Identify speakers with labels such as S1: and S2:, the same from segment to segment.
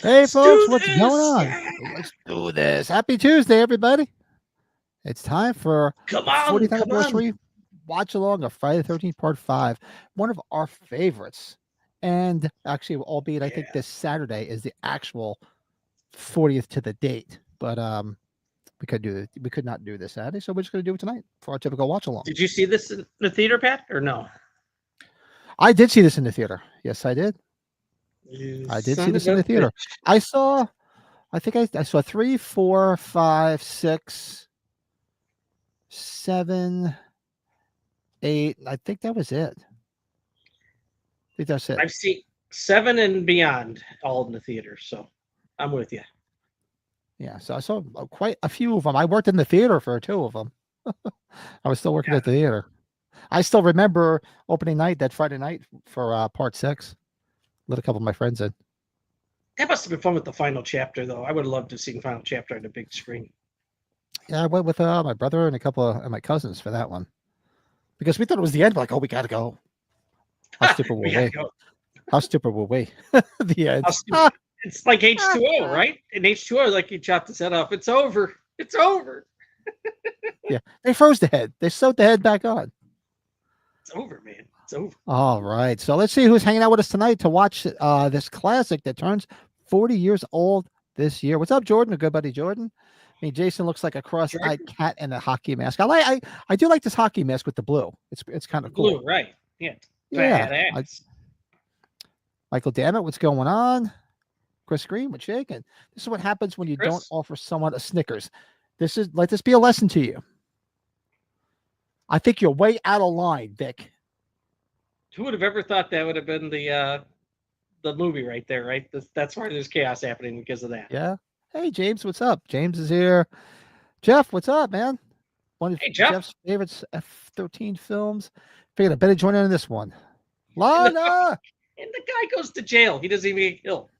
S1: Hey, folks, what's going on? Let's do this. Happy Tuesday, everybody. It's time for
S2: Come
S1: the
S2: on,
S1: 40th
S2: come
S1: anniversary
S2: on.
S1: watch along of Friday the 13th, Part 5, one of our favorites. And actually, albeit I think
S2: Yeah.
S1: this Saturday is the actual 40th to the date, but we could not do this Saturday, so we're just going to do it tonight for our typical watch along.
S2: Did you see this in the theater, Pat, or no?
S1: I did see this in the theater. Yes, I did.
S2: You
S1: I did see
S2: son
S1: this
S2: of
S1: in
S2: a
S1: the theater.
S2: bitch.
S1: I think I saw 3, 4, 5, 6, 7, 8. I think that was it. I think that's it.
S2: I've seen 7 and beyond all in the theater, so I'm with you.
S1: Yeah, so I saw quite a few of them. I worked in the theater for 2 of them. I was still working at the theater. I still remember opening night, that Friday night for Part 6. Let a couple of my friends in.
S2: That must have been fun with the final chapter, though. I would have loved to have seen final chapter on the big screen.
S1: Yeah, I went with my brother and a couple of my cousins for that one. Because we thought it was the end. We're like, oh, we got to go. How stupid were we? How stupid were we? The end.
S2: It's like H2O, right? In H2O, like you chopped his head off. It's over. It's over.
S1: Yeah, they froze the head. They sewed the head back on.
S2: It's over, man. It's over.
S1: All right. So let's see who's hanging out with us tonight to watch this classic that turns 40 years old this year. What's up, Jordan? A good buddy, Jordan. I mean, Jason looks like a cross-eyed cat in a hockey mask. I do like this hockey mask with the blue. It's kind of cool.
S2: Blue, right? Yeah.
S1: Yeah. Michael Dammit, what's going on? Chris Green, what's shaking? This is what happens when you don't offer someone a Snickers. Let this be a lesson to you. I think you're way out of line, Vic.
S2: Who would have ever thought that would have been the movie right there, right? That's why there's chaos happening because of that.
S1: Yeah. Hey, James, what's up? James is here. Jeff, what's up, man? One of Jeff's favorites F-13 films. Figured I better join in on this one. Lana!
S2: And the guy goes to jail. He doesn't even get killed.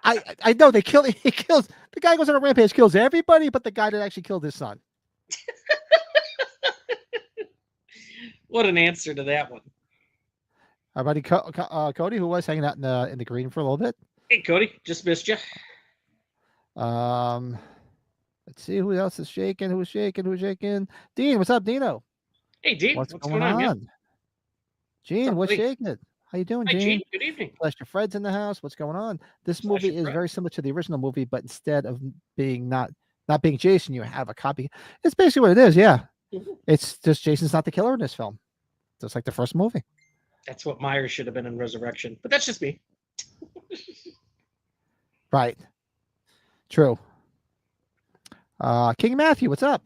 S1: I know he kills the guy goes on a rampage, kills everybody but the guy that actually killed his son.
S2: What an answer to that one.
S1: Our buddy Cody, who was hanging out in the green for a little bit.
S2: Hey, Cody, just missed you.
S1: Let's see who else is shaking. Who's shaking? Dean, what's up, Dino?
S2: Hey, Dean, what's going on? Man?
S1: Gene, what's shaking? How you doing, Gene?
S2: Gene? Good evening.
S1: Bless your Fred's in the house. What's going on? This movie is very similar to the original movie, but instead of being not being Jason, you have a copy. It's basically what it is. Yeah, it's just Jason's not the killer in this film, just like the first movie.
S2: That's what Myers should have been in Resurrection, but that's just me.
S1: Right. True. King Matthew, what's up?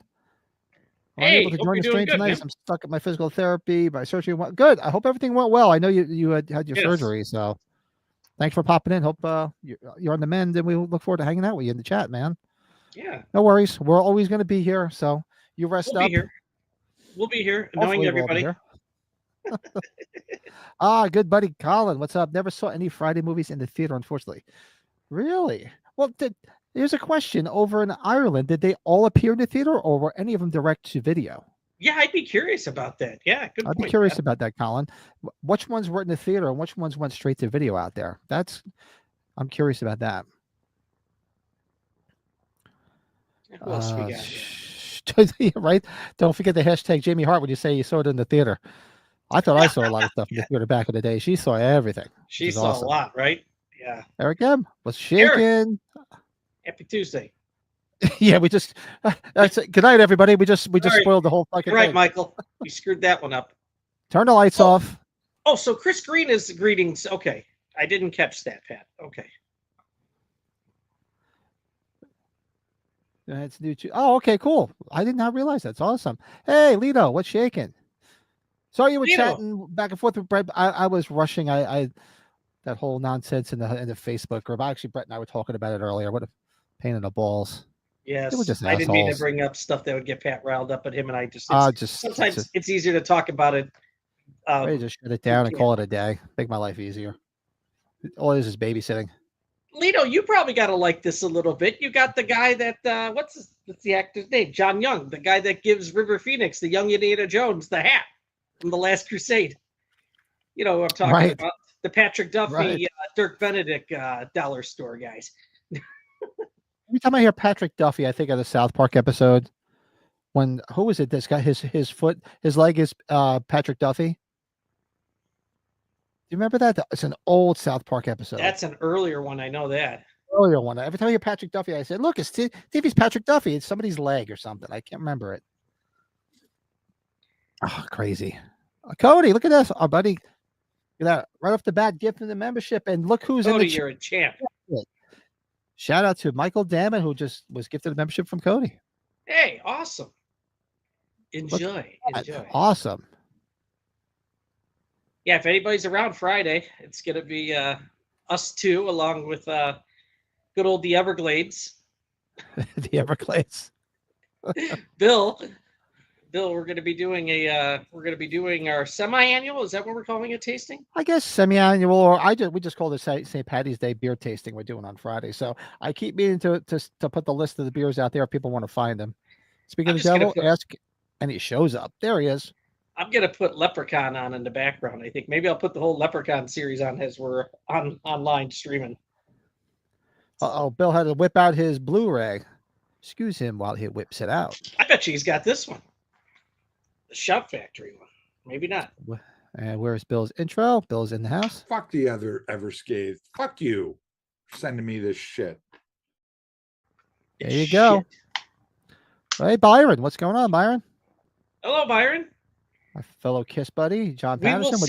S2: Hey,
S1: able to join the stream tonight. I'm stuck at my physical therapy. My surgery went good. I hope everything went well. I know you had your surgery, so thanks for popping in. Hope you're on the mend, and we look forward to hanging out with you in the chat, man.
S2: Yeah.
S1: No worries. We're always going to be here, so you rest up.
S2: We'll be here, knowing everybody.
S1: Good buddy Colin. What's up? Never saw any Friday movies in the theater, unfortunately. Really? Well, here's a question. Over in Ireland, did they all appear in the theater, or were any of them direct to video?
S2: Yeah, I'd be curious about that. Yeah, good
S1: I'd be
S2: point.
S1: curious about that, Colin. Which ones were in the theater and which ones went straight to video out there? I'm curious about that.
S2: Who else we got here?
S1: Right? Don't forget the hashtag Jamie Hart when you say you saw it in the theater. I thought I saw a lot of stuff in the theater back in the day. She saw everything.
S2: She saw
S1: awesome.
S2: a lot, right? Yeah.
S1: Eric M was shaking.
S2: Happy Tuesday.
S1: Yeah, we just good night, everybody. We just spoiled the whole fucking
S2: right,
S1: thing.
S2: Michael. We screwed that one up.
S1: Turn the lights off.
S2: Oh, so Chris Green is greetings. Okay. I didn't catch that, Pat. Okay.
S1: That's new. Oh, okay, cool. I did not realize that's awesome. Hey, Lito, what's shaking? Sorry you were chatting back and forth with Brett. I was rushing. I that whole nonsense in the Facebook group. Actually, Brett and I were talking about it earlier. What a pain in the balls.
S2: Yes,
S1: just
S2: I didn't mean to bring up stuff that would get Pat riled up, but him and I sometimes it's easier to talk about it.
S1: Just shut it down and call it a day. Make my life easier. All it is babysitting.
S2: Lito, you probably got to like this a little bit. You got the guy that what's the actor's name? John Young, the guy that gives River Phoenix, the young Indiana Jones, the hat from the Last Crusade. You know what I'm talking about? The Patrick Duffy, Dirk Benedict dollar store guys.
S1: Every time I hear Patrick Duffy, I think of the South Park episode. Who was it? This guy, his leg is Patrick Duffy. Do you remember that? It's an old South Park episode.
S2: That's an earlier one. I know that.
S1: Earlier one. Every time I hear Patrick Duffy, I said, "Look, it's Davey's Patrick Duffy. It's somebody's leg or something. I can't remember it." Oh, crazy. Cody, look at this. Our buddy, right off the bat, gifting the membership, and look who's
S2: Cody,
S1: in the
S2: you're a champ.
S1: Shout out to Michael Dammit, who just was gifted a membership from Cody.
S2: Hey, awesome. Enjoy.
S1: Awesome.
S2: Yeah, if anybody's around Friday, it's going to be us two along with good old the Everglades.
S1: The Everglades.
S2: Bill, we're going to be doing our semi-annual. Is that what we're calling it? Tasting?
S1: I guess semi-annual, or we just call it St. Patty's Day beer tasting. We're doing on Friday, so I keep meaning to put the list of the beers out there if people want to find them. Speaking of the devil, ask, and he shows up. There he is.
S2: I'm gonna put Leprechaun on in the background. I think maybe I'll put the whole Leprechaun series on as we're online streaming.
S1: Bill had to whip out his Blu-ray. Excuse him while he whips it out.
S2: I bet you he's got this one. The Shout Factory one. Maybe not.
S1: And where's Bill's intro? Bill's in the house.
S3: Fuck the other Everscathe. Fuck you for sending me this shit.
S1: There you go. Hey, Byron. What's going on, Byron?
S2: Hello, Byron.
S1: My fellow Kiss buddy, John Patterson.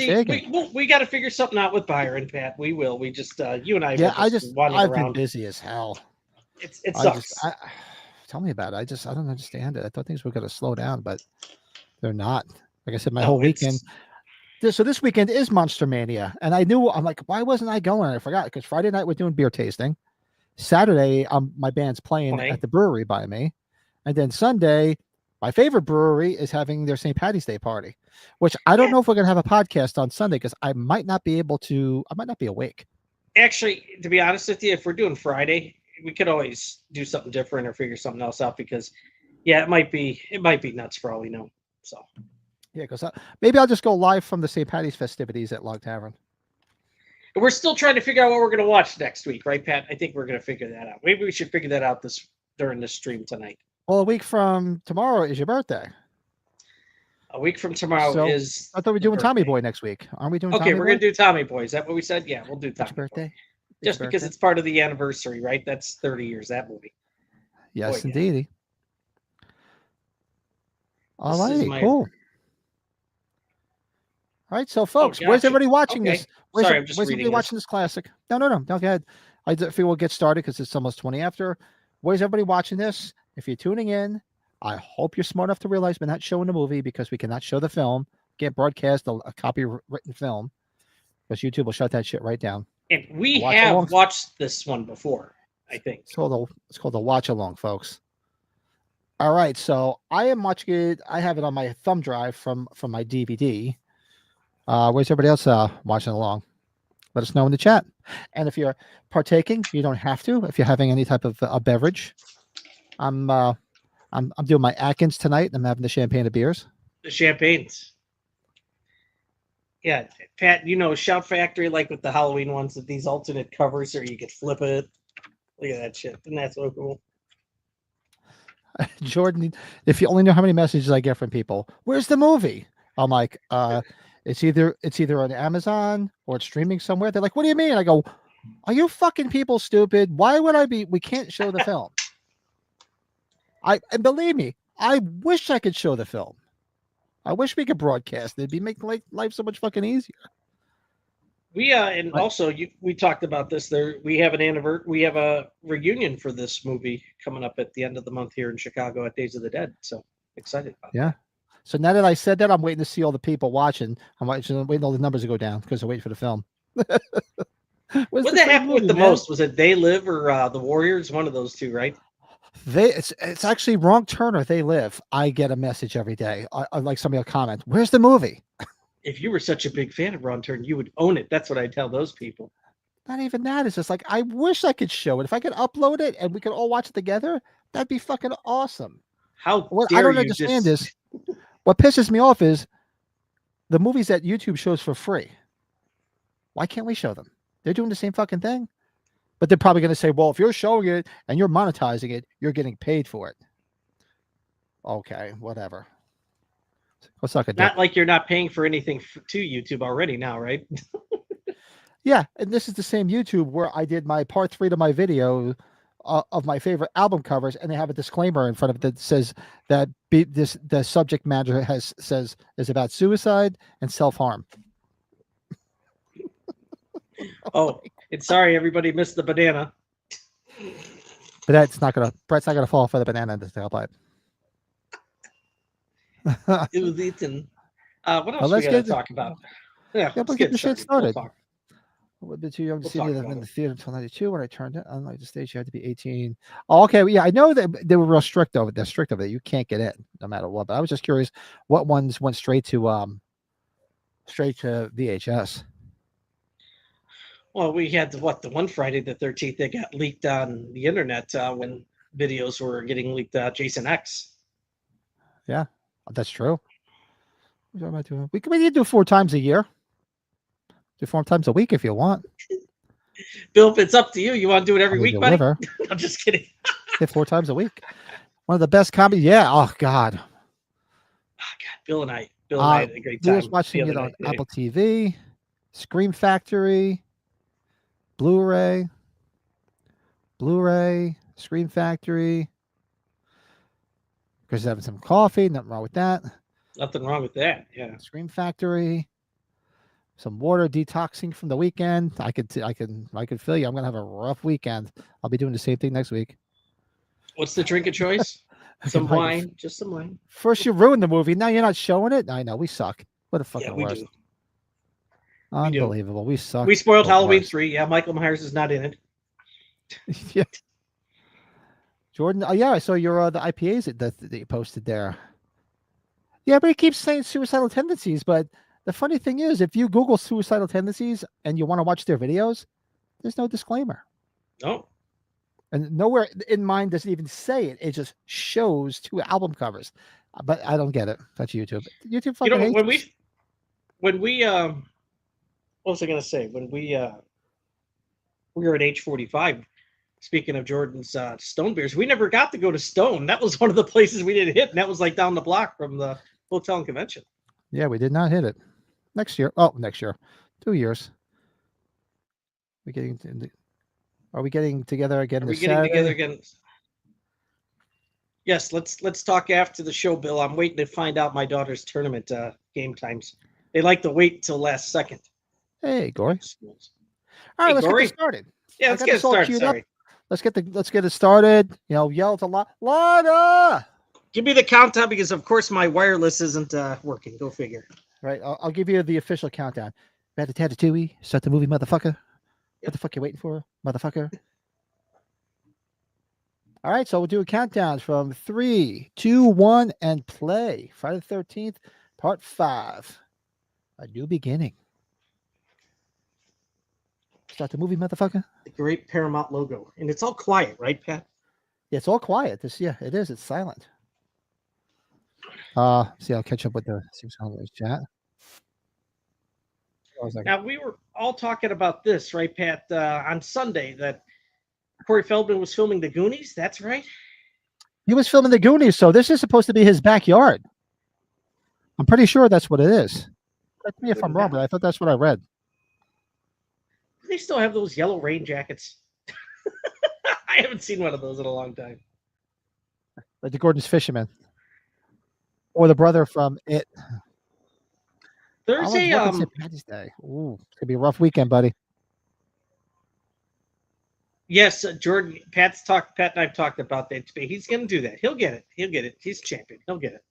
S2: We got to figure something out with Byron, Pat. We will. We just, you and I.
S1: Yeah, I've been busy as hell.
S2: It sucks.
S1: Tell me about it. I don't understand it. I thought things were going to slow down, but they're not. Like I said, my whole weekend. So this weekend is Monster Mania, and I'm like, why wasn't I going? I forgot because Friday night we're doing beer tasting. Saturday, my band's playing at the brewery by me, and then Sunday, my favorite brewery is having their St. Patty's Day party, which I don't know if we're going to have a podcast on Sunday because I might not be awake. Actually,
S2: to be honest with you, if we're doing Friday, we could always do something different or figure something else out because, it might be nuts for all we know. So,
S1: yeah, because maybe I'll just go live from the St. Patty's festivities at Log Tavern.
S2: We're still trying to figure out what we're going to watch next week, right, Pat? I think we're going to figure that out. Maybe we should figure that out during this stream tonight.
S1: Well, a week from tomorrow is your birthday.
S2: A week from tomorrow is.
S1: I thought we were doing Tommy Boy next week. Aren't we doing?
S2: Okay, we're going to do Tommy Boy. Is that what we said? Yeah, we'll do Tommy Boy.
S1: Birthday.
S2: Just because it's part of the anniversary, right? That's 30 years, that movie.
S1: Yes, indeed. All right, cool. All right, so folks, where's everybody watching this?
S2: Where's
S1: everybody watching this classic? No, go ahead. I feel we'll get started because it's almost 20 after. Where's everybody watching this? If you're tuning in, I hope you're smart enough to realize we're not showing the movie because we cannot show the film. Can't broadcast a copywritten film because YouTube will shut that shit right down.
S2: And we have watched this one before, I think.
S1: It's called the watch along, folks. All right, so I am watching it. I have it on my thumb drive from my DVD. Where's everybody else watching along? let us know in the chat. And if you're partaking, you don't have to. If you're having any type of a beverage, I'm doing my Atkins tonight. I'm having the champagne of beers.
S2: The champagnes. Yeah, Pat, Shout Factory, like with the Halloween ones, with these alternate covers, or you could flip it. Look at that shit. Isn't that so cool?
S1: Jordan, if you only know how many messages I get from people, where's the movie? I'm like, it's either on Amazon or it's streaming somewhere. They're like, what do you mean? I go, are you fucking people stupid? Why would I be? We can't show the film. And believe me, I wish I could show the film. I wish we could broadcast. It'd be making life so much fucking easier.
S2: Also we talked about this. We have a reunion for this movie coming up at the end of the month here in Chicago at Days of the Dead. So excited about that.
S1: So now that I said that, I'm waiting to see all the people watching. I'm waiting all the numbers to go down because I'm waiting for the film.
S2: What did that happen with the most? Was it They Live or The Warriors? One of those two, right?
S1: It's actually Wrong Turn or They Live. I get a message every day. I like somebody will comment, where's the movie?
S2: If you were such a big fan of Wrong Turn, you would own it. That's what I tell those people.
S1: Not even that. It's just like, I wish I could show it. If I could upload it and we could all watch it together, that'd be fucking awesome. What I don't understand is, what pisses me off is the movies that YouTube shows for free. Why can't we show them? They're doing the same fucking thing. But they're probably going to say, well, if you're showing it and you're monetizing it, you're getting paid for it. Okay, whatever. What's
S2: not like you're not paying for anything to YouTube already now, right?
S1: Yeah, and this is the same YouTube where I did my part 3 to my video of my favorite album covers, and they have a disclaimer in front of it that says that the subject matter says is about suicide and self-harm.
S2: Oh, and sorry, everybody missed the banana.
S1: But Brett's not gonna fall for the banana in the tailpipe.
S2: It was eaten. What else we gotta talk about? Yeah,
S1: let's get the shit started.
S2: We'll
S1: a bit too young to see it in the theater until 92 when I turned it. Unlike the stage, you had to be 18. Oh, okay. Yeah, I know that they were real strict over it. They're strict over it. You can't get in no matter what. But I was just curious what ones went straight to VHS.
S2: Well, we had the one Friday the 13th that got leaked on the internet when videos were getting leaked. Jason X.
S1: Yeah, that's true. We need to do 4 times a year. Do 4 times a week if you want.
S2: Bill, if it's up to you, you want to do it every week, buddy? I'm just kidding.
S1: 4 times a week. One of the best comedy. Yeah. Oh God.
S2: Oh God. Bill and I had a great time.
S1: We was watching it on Apple TV, Scream Factory, Blu-ray, Scream Factory. Because having some coffee, nothing wrong with that.
S2: Nothing wrong with that. Yeah.
S1: Scream Factory. Some water detoxing from the weekend. I could feel you. I'm gonna have a rough weekend. I'll be doing the same thing next week.
S2: What's the drink of choice? Some wine, just some wine.
S1: First you ruined the movie. Now you're not showing it. I know we suck. What a fucking worst. Unbelievable. We suck.
S2: We spoiled Halloween 3. Yeah, Michael Myers is not in it.
S1: Yeah. Jordan. Oh yeah, I saw your the IPAs that you posted there. Yeah, but he keeps saying suicidal tendencies, but the funny thing is, if you Google suicidal tendencies and you want to watch their videos, there's no disclaimer.
S2: Oh.
S1: And nowhere in mine does it even say it. It just shows 2 album covers. But I don't get it. That's YouTube. YouTube fucking hates
S2: when we what was I gonna say? When we were at age 45, speaking of Jordan's Stone beers, we never got to go to Stone. That was one of the places we didn't hit, and that was like down the block from the hotel and convention.
S1: Yeah, we did not hit it. Next year. Oh, next year. 2 years. Are we getting together again?
S2: Are we getting together again? Yes, let's talk after the show, Bill. I'm waiting to find out my daughter's tournament game times. They like to wait till last second.
S1: Hey, Gory. All right, let's get it started.
S2: Yeah, let's get it started. Sorry.
S1: Let's get it started. Yell to Lana.
S2: Give me the countdown because, of course, my wireless isn't working. Go figure.
S1: Right. I'll give you the official countdown. Ratatouille, start the movie, motherfucker. What the fuck you waiting for, motherfucker? All right, so we'll do a countdown from 3, 2, 1, and play. Friday the 13th, Part 5. A New Beginning. Start the movie, motherfucker.
S2: The great Paramount logo. And it's all quiet, right, Pat?
S1: Yeah, it's all quiet. Yeah, it is. It's silent. See, I'll catch up with the see what's on the chat.
S2: Now, we were all talking about this, right, Pat, on Sunday, that Corey Feldman was filming The Goonies. That's right.
S1: He was filming The Goonies, so this is supposed to be his backyard. I'm pretty sure that's what it is. Correct me if I'm wrong, but I thought that's what I read.
S2: They still have those yellow rain jackets. I haven't seen one of those in a long time.
S1: Like the Gordon's Fisherman. Or the brother from It.
S2: There's
S1: St. Patty's Day. Ooh, it's gonna be a rough weekend, buddy.
S2: Yes, Jordan. Pat and I've talked about that. He's going to do that. He'll get it. He's champion. He'll get it.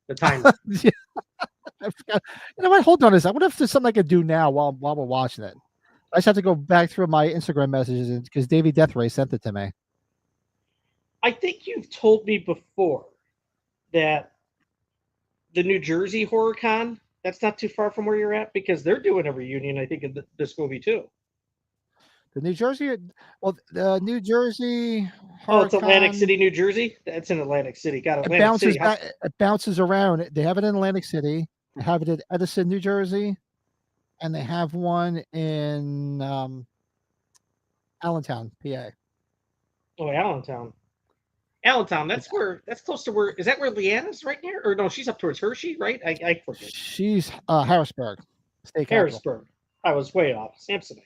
S2: The time.
S1: Yeah. I forgot. You know what? Hold on a second. What if there's something I could do now while we're watching it? I just have to go back through my Instagram messages because Davey Deathray sent it to me.
S2: I think you've told me before that the New Jersey Horror Con, that's not too far from where you're at, because they're doing a reunion, I think, in this movie too.
S1: The New Jersey, the New Jersey.
S2: Oh, it's Atlantic City, New Jersey. That's in Atlantic City. Got Atlantic
S1: it bounces
S2: City.
S1: Back, it bounces around. They have it in Atlantic City. They have it in Edison, New Jersey, and they have one in Allentown, PA.
S2: Oh, Allentown. Allentown. That's close to where. Is that where Leanna's right near? Or no, she's up towards Hershey, right? I forget.
S1: She's Harrisburg, state capital.
S2: Harrisburg. I was way off. Samsonite.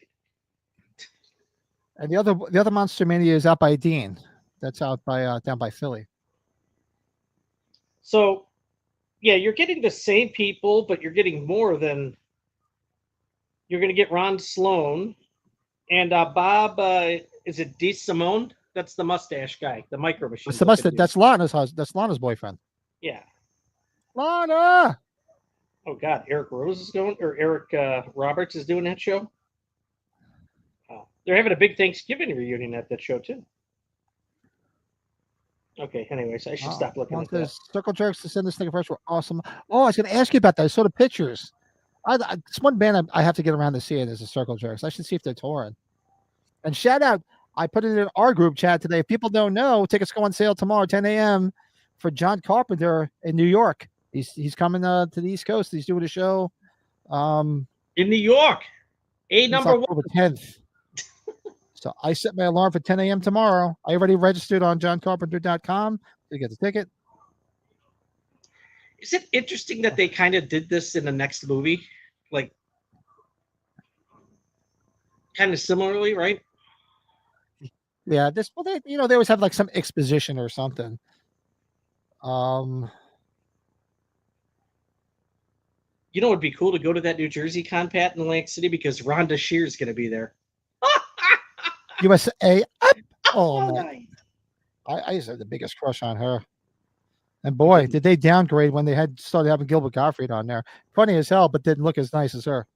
S1: And the other Monster Mania is out by Dean. That's out by down by Philly.
S2: So, yeah, you're getting the same people, but you're getting more than. You're going to get Ron Sloan and Bob. Is it DeSimone? That's the mustache guy, the Micro Machine.
S1: It's the mustache. That's Lana's husband. That's Lana's boyfriend.
S2: Yeah.
S1: Lana.
S2: Oh God, Eric Rose is going, or Eric Roberts is doing that show. They're having a big Thanksgiving reunion at that show too. Okay, anyways, I should stop looking at that.
S1: Circle Jerks to send this thing first were awesome. Oh, I was going to ask you about that. I saw the pictures. It's one band I have to get around to see it is the Circle Jerks. I should see if they're touring. And shout out, I put it in our group chat today. If people don't know, tickets go on sale tomorrow, 10 a.m. for John Carpenter in New York. He's coming to the East Coast. He's doing a show.
S2: In New York. Number 1.
S1: 10th. So I set my alarm for 10 a.m. tomorrow. I already registered on johncarpenter.com to get the ticket.
S2: Is it interesting that they kind of did this in the next movie? Like, kind of similarly, right?
S1: Yeah, they always have like some exposition or something.
S2: You know, it'd be cool to go to that New Jersey con, Pat, in Atlantic City, because Rhonda Shear's going to be there.
S1: USA. Oh, man. I used to have the biggest crush on her. And boy, did they downgrade when they had started having Gilbert Gottfried on there. Funny as hell, but didn't look as nice as her.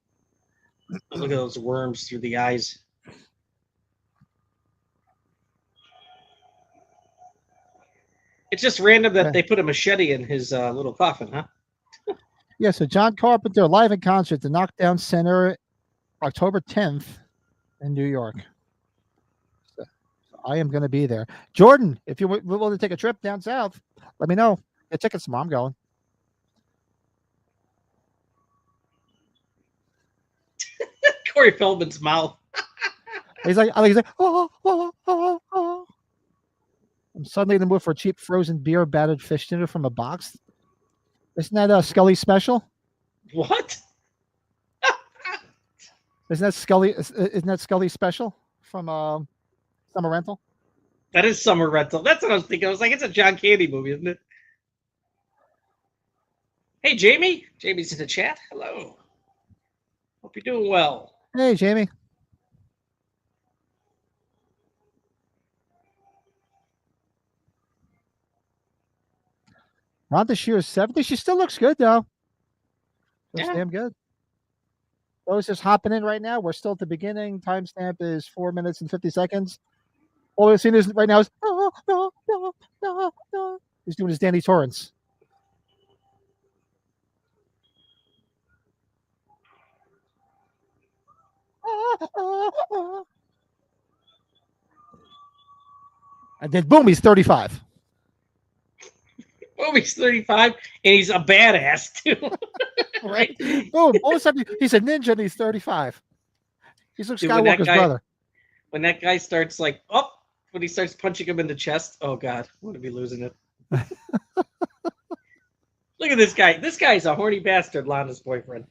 S2: Look at those worms through the eyes. It's just random that they put a machete in his little coffin, huh?
S1: Yeah, so John Carpenter live in concert at the Knockdown Center, October 10th in New York. So I am going to be there. Jordan, if you're willing to take a trip down south, let me know. Get tickets tomorrow. I'm going.
S2: Corey Feldman's mouth.
S1: he's like, oh. I'm suddenly in the mood for a cheap frozen beer battered fish dinner from a box. Isn't that a Scully special?
S2: What?
S1: Isn't that Scully special from Summer Rental?
S2: That is Summer Rental. That's what I was thinking. I was like, it's a John Candy movie, isn't it? Hey, Jamie. Jamie's in the chat. Hello. Hope you're doing well.
S1: Hey, Jamie. Rhonda Shear's 70. She still looks good, though. Looks damn good. Those just hopping in right now. We're still at the beginning. Timestamp is 4 minutes and 50 seconds. All we've seen is right now is he's doing his Danny Torrance. And then boom, he's 35.
S2: Oh, he's 35, and he's a badass too.
S1: Right? Boom. All of a sudden, he's a ninja and he's 35. He's Luke
S2: Dude, when that
S1: Skywalker's
S2: guy-
S1: brother.
S2: When that guy starts like, when he starts punching him in the chest, oh God, I'm gonna be losing it. Look at this guy. This guy's a horny bastard, Lana's boyfriend.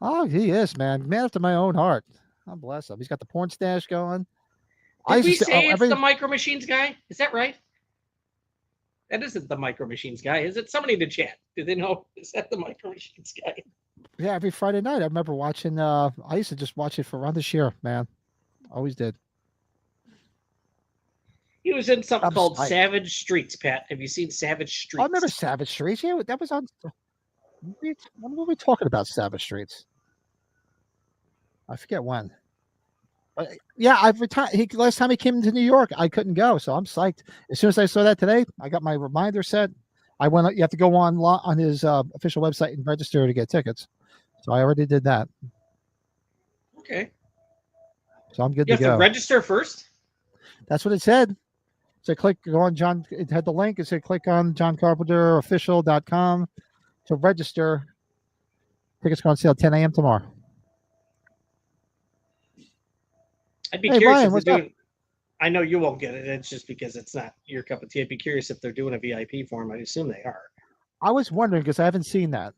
S1: Oh, he is, man. Man after my own heart. God bless him. He's got the porn stash going.
S2: Did we
S1: used to
S2: say it's
S1: every-
S2: the Micro Machines guy? Is that right? That isn't the Micro Machines guy, is it? Somebody in the chat. Do they know? Is that the Micro Machines guy?
S1: Yeah, every Friday night. I remember watching. I used to just watch it for around this year, man. Always did.
S2: He was in something
S1: I'm
S2: called
S1: psyched.
S2: Savage Streets, Pat. Have you seen Savage Streets?
S1: I remember Savage Streets. Yeah, that was on. When were we talking about Savage Streets? I forget when. Yeah, I've retired. Last time he came to New York, I couldn't go, so I'm psyched. As soon as I saw that today, I got my reminder set. I went. You have to go on his official website and register to get tickets. So I already did that.
S2: Okay.
S1: So I'm good
S2: You
S1: to
S2: have
S1: go.
S2: to register first?
S1: That's what it said. So go on John. It had the link. It said click on johncarpenterofficial.com to register. Tickets go on sale 10 a.m. tomorrow.
S2: I'd be
S1: Hey,
S2: curious
S1: Brian,
S2: if
S1: what's
S2: they're
S1: up?
S2: doing. I know you won't get it. It's just because it's not your cup of tea. I'd be curious if they're doing a VIP for him. I assume they are.
S1: I was wondering because I haven't seen that.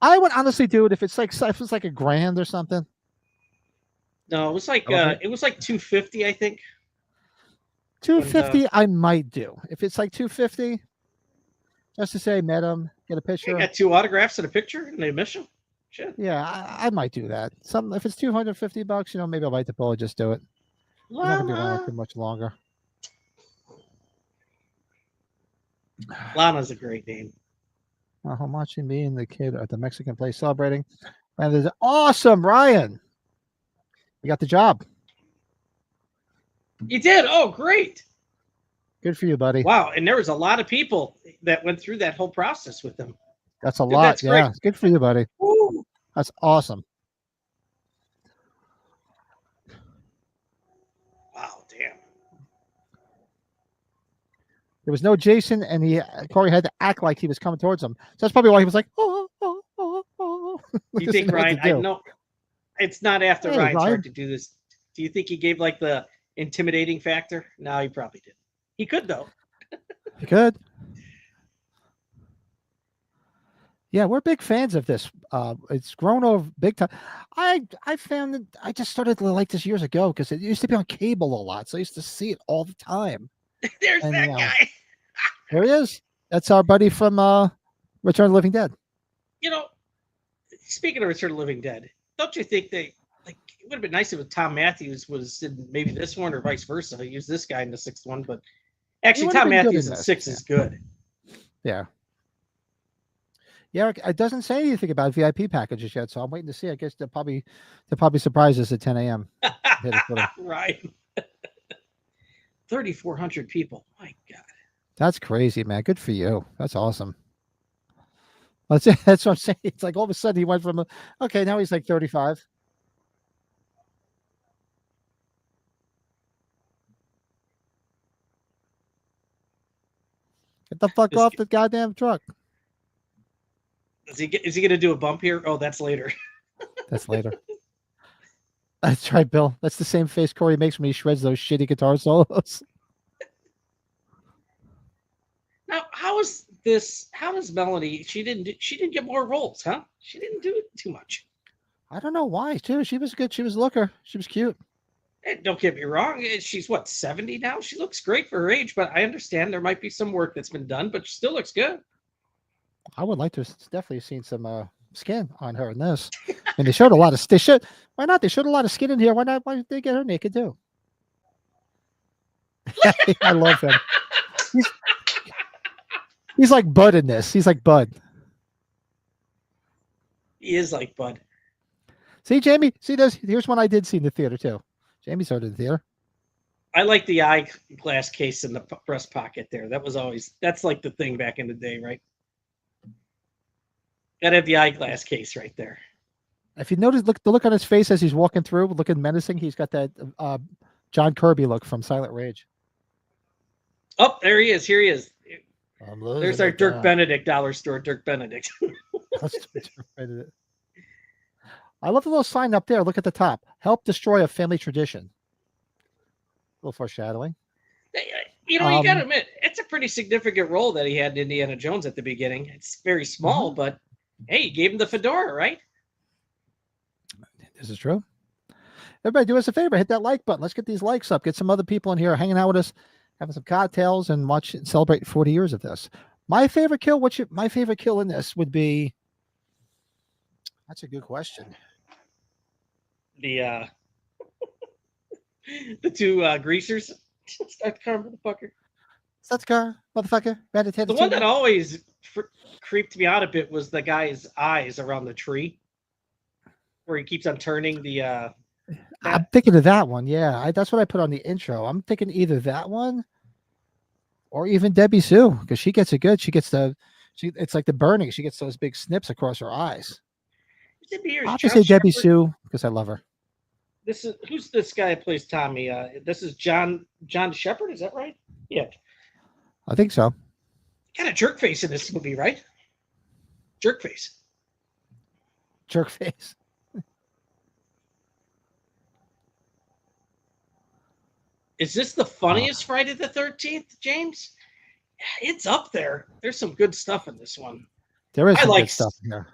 S1: I would honestly do it if it's like $1,000 or something.
S2: No, it was like
S1: Okay.
S2: it was like 250, I think.
S1: $250, I might do. If it's like $250, just to say met him, get a
S2: You
S1: picture.
S2: got 2 autographs and a picture and the admission. Shit.
S1: Yeah, I might do that. If it's $250, maybe I'll bite the bullet, just do it. I'm not gonna be around
S2: Lana.
S1: too much longer.
S2: Lana's a great name.
S1: I'm watching me and the kid at the Mexican place celebrating. And there's awesome, Ryan. You got the job.
S2: You did? Oh, great.
S1: Good for you, buddy.
S2: Wow. And there was a lot of people that went through that whole process with him.
S1: That's a
S2: Dude,
S1: lot.
S2: that's great.
S1: Yeah, good for you, buddy.
S2: Woo.
S1: That's awesome.
S2: Wow, damn.
S1: There was no Jason, and Corey had to act like he was coming towards him. So that's probably why he was like, oh.
S2: You
S1: Doesn't
S2: think
S1: know what
S2: Ryan?
S1: to
S2: I
S1: do.
S2: know it's not after
S1: Hey,
S2: Ryan's
S1: Ryan.
S2: hard to do this. Do you think he gave like the intimidating factor? No, he probably did. He could though.
S1: Good. Yeah, we're big fans of this. It's grown over big time. I found that I just started to like this years ago because it used to be on cable a lot, so I used to see it all the time.
S2: There's
S1: And,
S2: that guy.
S1: There he is. That's our buddy from Return of the Living Dead.
S2: You know, speaking of Return of the Living Dead, don't you think it would have been nice if Tom Matthews was in maybe this one or vice versa? He used this guy in the 6th one, but actually
S1: would have
S2: Tom
S1: been good
S2: Matthews
S1: in
S2: in
S1: this,
S2: 6 is good.
S1: Yeah. Yeah, it doesn't say anything about VIP packages yet, so I'm waiting to see. I guess they'll probably surprise us at 10 a.m.
S2: Right. 3,400 people. My God.
S1: That's crazy, man. Good for you. That's awesome. That's what I'm saying. It's like all of a sudden he went from okay, now he's like 35. Get the fuck off the goddamn truck.
S2: Is he going to do a bump here? Oh, that's later.
S1: That's later. That's right, Bill. That's the same face Corey makes when he shreds those shitty guitar solos.
S2: Now, how does Melanie? She didn't get more roles, huh? She didn't do it too much.
S1: I don't know why, too. She was good. She was a looker. She was cute.
S2: And don't get me wrong. She's what, 70 now? She looks great for her age, but I understand there might be some work that's been done, but she still looks good.
S1: I would like to definitely seen some skin on her in this. And they showed a lot of why not? They showed a lot of skin in here. Why not? Why did they get her naked too? I love him. He's like Bud in this. He's like Bud.
S2: He is like Bud.
S1: See, Jamie. See this? Here's one I did see in the theater too. Jamie saw it in the theater.
S2: I like the eyeglass case in the breast pocket there. That's like the thing back in the day, right? Gotta have the eyeglass case right there.
S1: If you notice, look the look on his face as he's walking through, looking menacing. He's got that John Kirby look from Silent Rage.
S2: Oh, there he is. Here he is.
S1: I'm
S2: There's
S1: losing
S2: our
S1: it,
S2: Dirk Benedict dollar store, Dirk Benedict.
S1: I love the little sign up there. Look at the top. Help destroy a family tradition. A little foreshadowing.
S2: You know, you got to admit, it's a pretty significant role that he had in Indiana Jones at the beginning. It's very small, but hey, you gave him the fedora, right?
S1: This is true. Everybody, do us a favor. Hit that like button. Let's get these likes up. Get some other people in here hanging out with us, having some cocktails, and watch and celebrate 40 years of this. My favorite kill, my favorite kill in this would be. That's a good question.
S2: The the two greasers. Start the car, motherfucker.
S1: Start the car, motherfucker.
S2: The one that always creeped me out a bit was the guy's eyes around the tree, where he keeps on turning the.
S1: I'm thinking of that one. Yeah, that's what I put on the intro. I'm thinking either that one, or even Debbie Sue, because she gets it good. She gets it's like the burning. She gets those big snips across her eyes. I'll just say Debbie Sue because I love her.
S2: This is who's this guy that plays Tommy? This is John Shepard. Is that right? Yeah,
S1: I think so.
S2: Kind of jerk face in this movie, right? Jerk face.
S1: Jerk face.
S2: Is this the funniest Friday the 13th, James? It's up there. There's some good stuff in this one.
S1: There is some good stuff in there.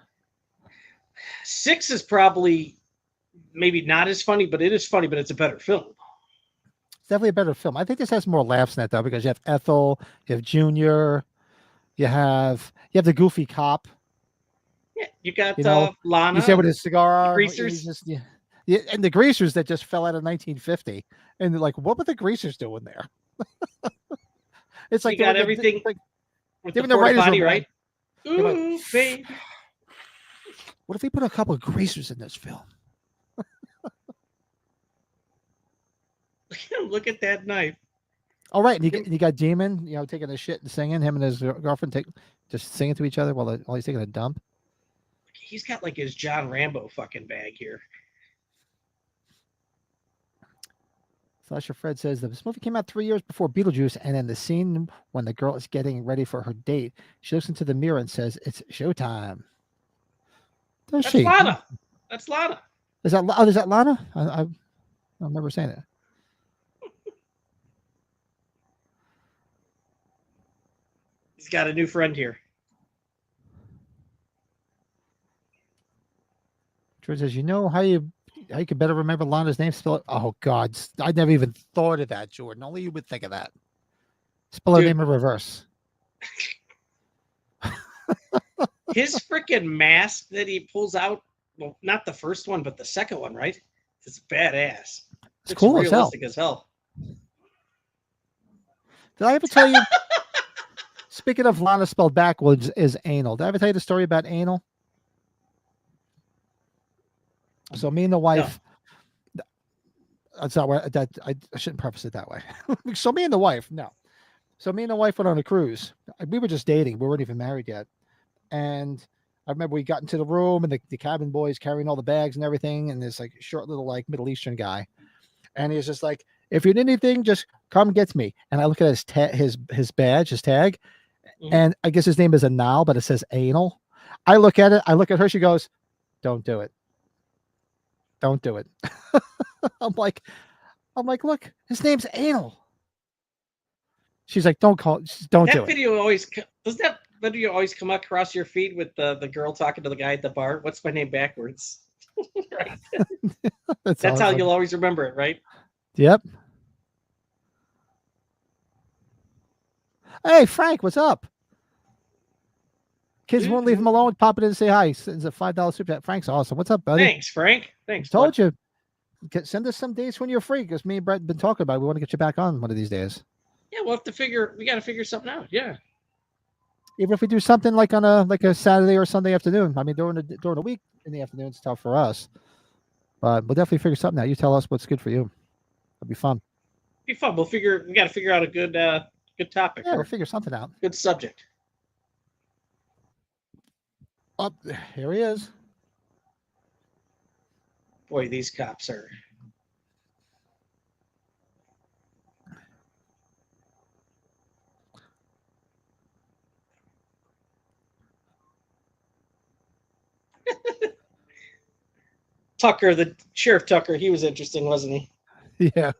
S2: 6 is probably maybe not as funny, but it is funny, but it's a better film.
S1: It's definitely a better film. I think this has more laughs in it though, because you have Ethel, you have Junior, you have the goofy cop.
S2: Yeah, you got Lana.
S1: He's there with his cigar.
S2: Greasers.
S1: Yeah, and the greasers that just fell out of 1950. And they're like, what were the greasers doing there? It's like
S2: you got everything with the
S1: writers
S2: body, right? Ooh,
S1: like,
S2: baby.
S1: What if we put a couple of greasers in this film?
S2: Look at that knife.
S1: All right, and you got Demon, taking a shit and singing. Him and his girlfriend just singing to each other while he's taking a dump.
S2: He's got like his John Rambo fucking bag here.
S1: Slasher Fred says this movie came out 3 years before Beetlejuice, and in the scene when the girl is getting ready for her date, she looks into the mirror and says, "It's showtime."
S2: That's Lana. That's Lana.
S1: Is that Lana? I remember saying it.
S2: He's got a new friend here.
S1: George says, how you could better remember Lana's name? Spell it. Oh God, I never even thought of that, Jordan. Only you would think of that. Spell her name in reverse.
S2: His freaking mask that he pulls out, well, not the first one, but the second one, right? It's badass.
S1: It's cool
S2: realistic as hell.
S1: Did I ever tell you? Speaking of Lana spelled backwards is anal. Did I ever tell you the story about anal? So me and the wife. No. That's not what I shouldn't preface it that way. So me and the wife went on a cruise. We were just dating. We weren't even married yet. And I remember we got into the room and the cabin boys carrying all the bags and everything. And this like short little like Middle Eastern guy. And he was just like, if you need anything, just come get me. And I look at his badge, his tag. Mm-hmm. And I guess his name is Anal, but it says anal. I look at it. I look at her. She goes, "Don't do it. Don't do it." I'm like, look, his name's Anal. She's like, don't do it.
S2: Doesn't that video always come across your feed with the girl talking to the guy at the bar? What's my name backwards? Right. That's how you'll always remember it, right?
S1: Yep. Hey, Frank, what's up? Kids won't leave him alone. Pop it in and say hi. Sends a $5 super chat. Frank's awesome. What's up, buddy?
S2: Thanks, Frank. Thanks.
S1: Told you. Send us some dates when you're free, because me and Brett have been talking about it. We want to get you back on one of these days.
S2: Yeah, we got to figure something out. Yeah.
S1: Even if we do something like on a Saturday or Sunday afternoon. I mean, during the week in the afternoon, it's tough for us. But we'll definitely figure something out. You tell us what's good for you. It'll be fun.
S2: We got to figure out a good topic.
S1: Yeah, we'll figure something out.
S2: Good subject.
S1: Oh, here he is.
S2: Boy, these cops are. Tucker, the Sheriff Tucker, he was interesting, wasn't he?
S1: Yeah.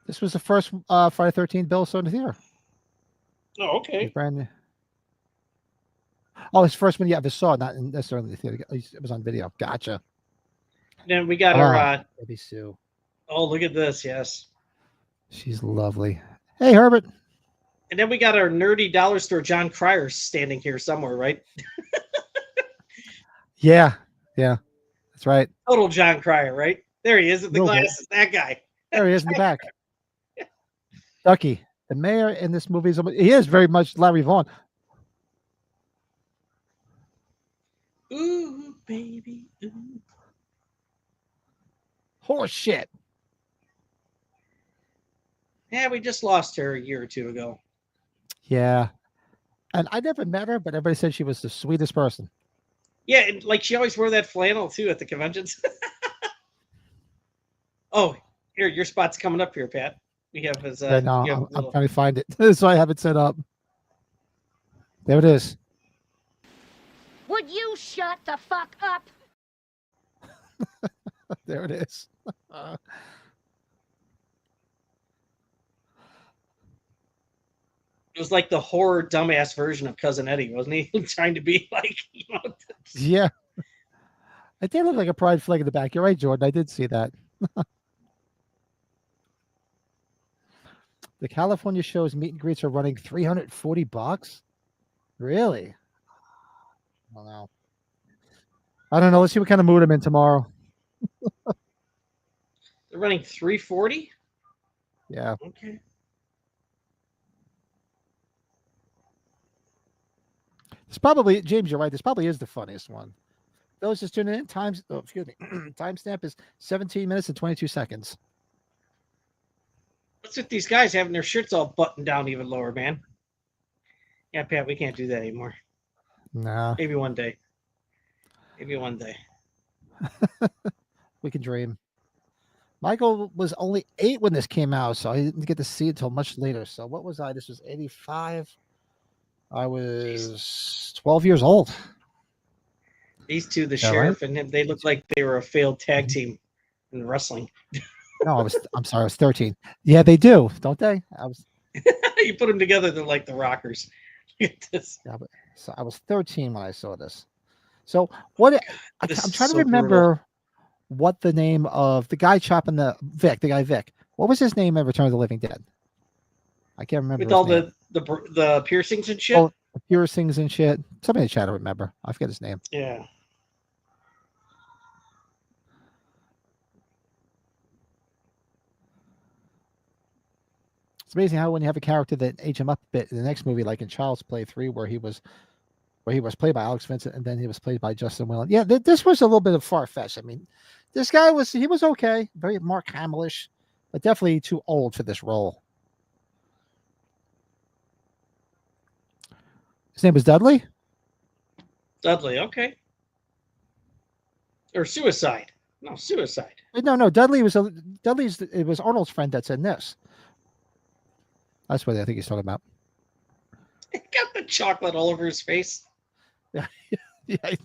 S1: This was the first Friday 13th Bill saw in the theater.
S2: Oh, okay.
S1: Brand new. Oh, his first one you ever saw, not necessarily in the theater. It was on video. Gotcha.
S2: Then we got our.
S1: Baby Sue.
S2: Oh, look at this! Yes,
S1: she's lovely. Hey, Herbert.
S2: And then we got our nerdy dollar store John Cryer standing here somewhere, right?
S1: Yeah, that's right.
S2: Total John Cryer, right? There he is with the
S1: Little bit.
S2: glasses. That guy.
S1: There he is in the back. Ducky, the mayor in this movie he is very much Larry Vaughn.
S2: Ooh, baby. Ooh.
S1: Horse shit.
S2: Yeah, we just lost her a year or two ago.
S1: Yeah. And I never met her, but everybody said she was the sweetest person.
S2: Yeah, and like she always wore that flannel too at the conventions. Oh, here, your spot's coming up here, Pat. We have his.
S1: No, I'm trying to find it, so I have it set up. There it is.
S4: Would you shut the fuck up?
S1: There it is.
S2: It was like the horror dumbass version of Cousin Eddie, wasn't he? Trying to be like,
S1: Yeah. It did look like a pride flag in the back. You're right, Jordan. I did see that. The California show's meet and greets are running $340. Really? I don't know. Let's see what kind of mood I'm in tomorrow.
S2: They're running 340.
S1: Yeah.
S2: Okay.
S1: It's probably, James, you're right. This probably is the funniest one. Those just tuning in, timestamp is 17 minutes and 22 seconds.
S2: What's with these guys having their shirts all buttoned down even lower, man? Yeah, Pat, we can't do that anymore.
S1: No.
S2: Maybe one day. Maybe one day.
S1: We can dream. Michael was only 8 when this came out, so I didn't get to see it until much later. So what was I? This was 85. I was 12 years old.
S2: These two, the sheriff and him, they look like they were a failed tag team in wrestling.
S1: No, I'm sorry, I was 13. Yeah, they do, don't they?
S2: You put them together, they're like the Rockers. Look at this.
S1: Yeah, so I was 13 when I saw this. So what? I'm trying to remember brutal. What the name of the guy chopping the guy Vic. What was his name in Return of the Living Dead? I can't remember.
S2: With all the piercings and shit.
S1: Oh, the piercings and shit. Somebody in the chat will remember. I forget his name.
S2: Yeah.
S1: It's amazing how when you have a character that age him up a bit in the next movie, like in Child's Play 3, where he was played by Alex Vincent and then he was played by Justin Whalen. Yeah, this was a little bit of far-fetched. I mean, this guy was okay, very Mark Hamill-ish, but definitely too old for this role. His name was Dudley?
S2: Dudley, okay. Or Suicide. No, Suicide.
S1: No, Dudley was it was Arnold's friend that's in this. That's what I think he's talking about.
S2: He got the chocolate all over his face.
S1: Yeah. Yeah.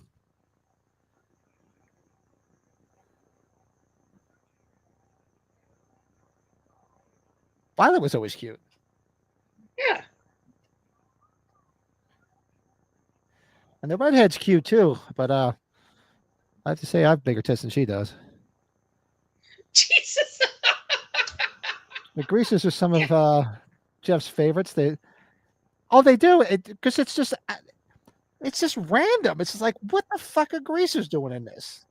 S1: Violet was always cute.
S2: Yeah.
S1: And the redhead's cute too, but I have to say I have bigger tits than she does.
S2: Jesus.
S1: The Greasers are some of Jeff's favorites. They do it because it's just random. It's just like, what the fuck are Greasers doing in this?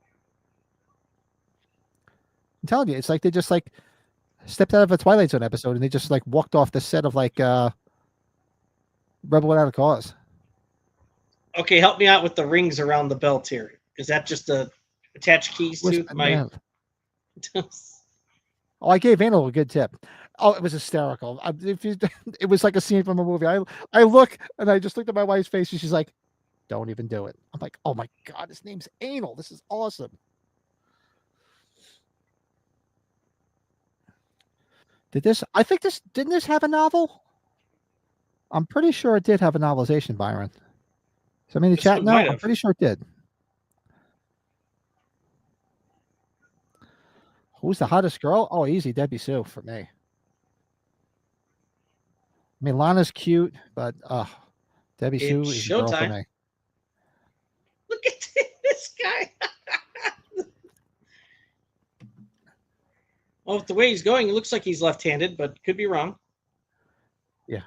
S1: I'm telling you, it's like they just like stepped out of a Twilight Zone episode and they just like walked off the set of like Rebel Without a Cause.
S2: Okay, help me out with the rings around the belt here. Is that just attached keys to my?
S1: Oh, I gave Anna a good tip. Oh, it was hysterical. It was like a scene from a movie. I look and I just looked at my wife's face and she's like, Don't even do it. I'm like, oh my God, his name's Anal. This is awesome. I think didn't this have a novel? I'm pretty sure it did have a novelization, Byron. So I mean, the
S2: This
S1: chat,
S2: one
S1: no,
S2: might
S1: I'm
S2: have.
S1: pretty sure it did. Who's the hottest girl? Oh, easy, Debbie Sue for me. I mean, Lana's cute, but Debbie Sue
S2: It's
S1: is the girl for
S2: showtime.
S1: me.
S2: Look at this guy. Well, with the way he's going, it looks like he's left-handed, but could be wrong.
S1: Yeah.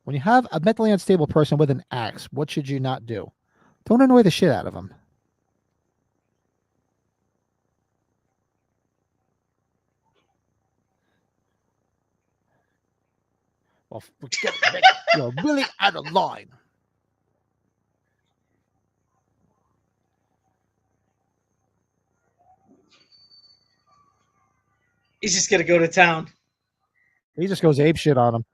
S1: When you have a mentally unstable person with an axe, what should you not do? Don't annoy the shit out of them. Well, forget it. You're really out of line.
S2: He's just gonna go to town.
S1: He just goes ape shit on him.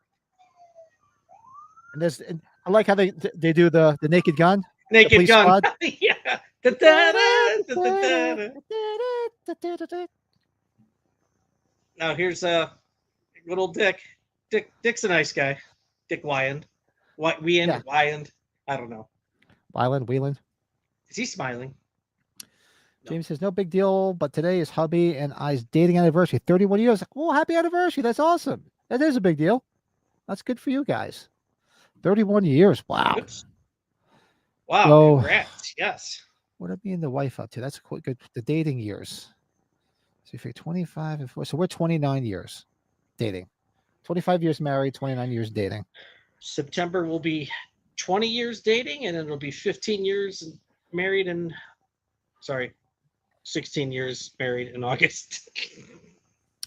S1: And I like how they do the naked gun.
S2: Naked gun.
S1: Squad.
S2: Yeah. Now here's good old Dick. Dick's a nice guy. Dick Wyand. Wyand. I don't know.
S1: Wieland.
S2: Is he smiling?
S1: James says, no big deal, but today is hubby and I's dating anniversary. 31 years. Oh, happy anniversary. That's awesome. That is a big deal. That's good for you guys. 31 years. Wow.
S2: Oops. Wow.
S1: So,
S2: congrats. Yes.
S1: What are me and the wife up to? That's quite good. The dating years. So you figure 25 and 4. So we're 29 years dating. 25 years married, 29 years dating.
S2: September will be 20 years dating, and it'll be 15 years married and 16 years married in August.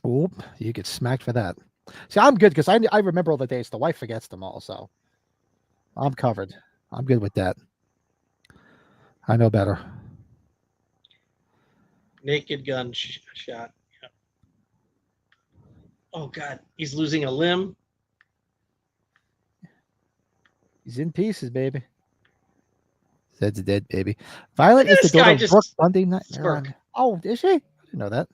S1: Oop, you get smacked for that. See, I'm good because I remember all the dates. The wife forgets them all, so I'm covered. I'm good with that. I know better.
S2: Naked gun shot. Yeah. Oh God, he's losing a limb.
S1: He's in pieces, baby. Zed's dead, baby. Violet
S2: Look at
S1: is the
S2: this guy
S1: daughter of
S2: just
S1: Brooke Bundy.
S2: smirk.
S1: Oh, is she? I didn't know that.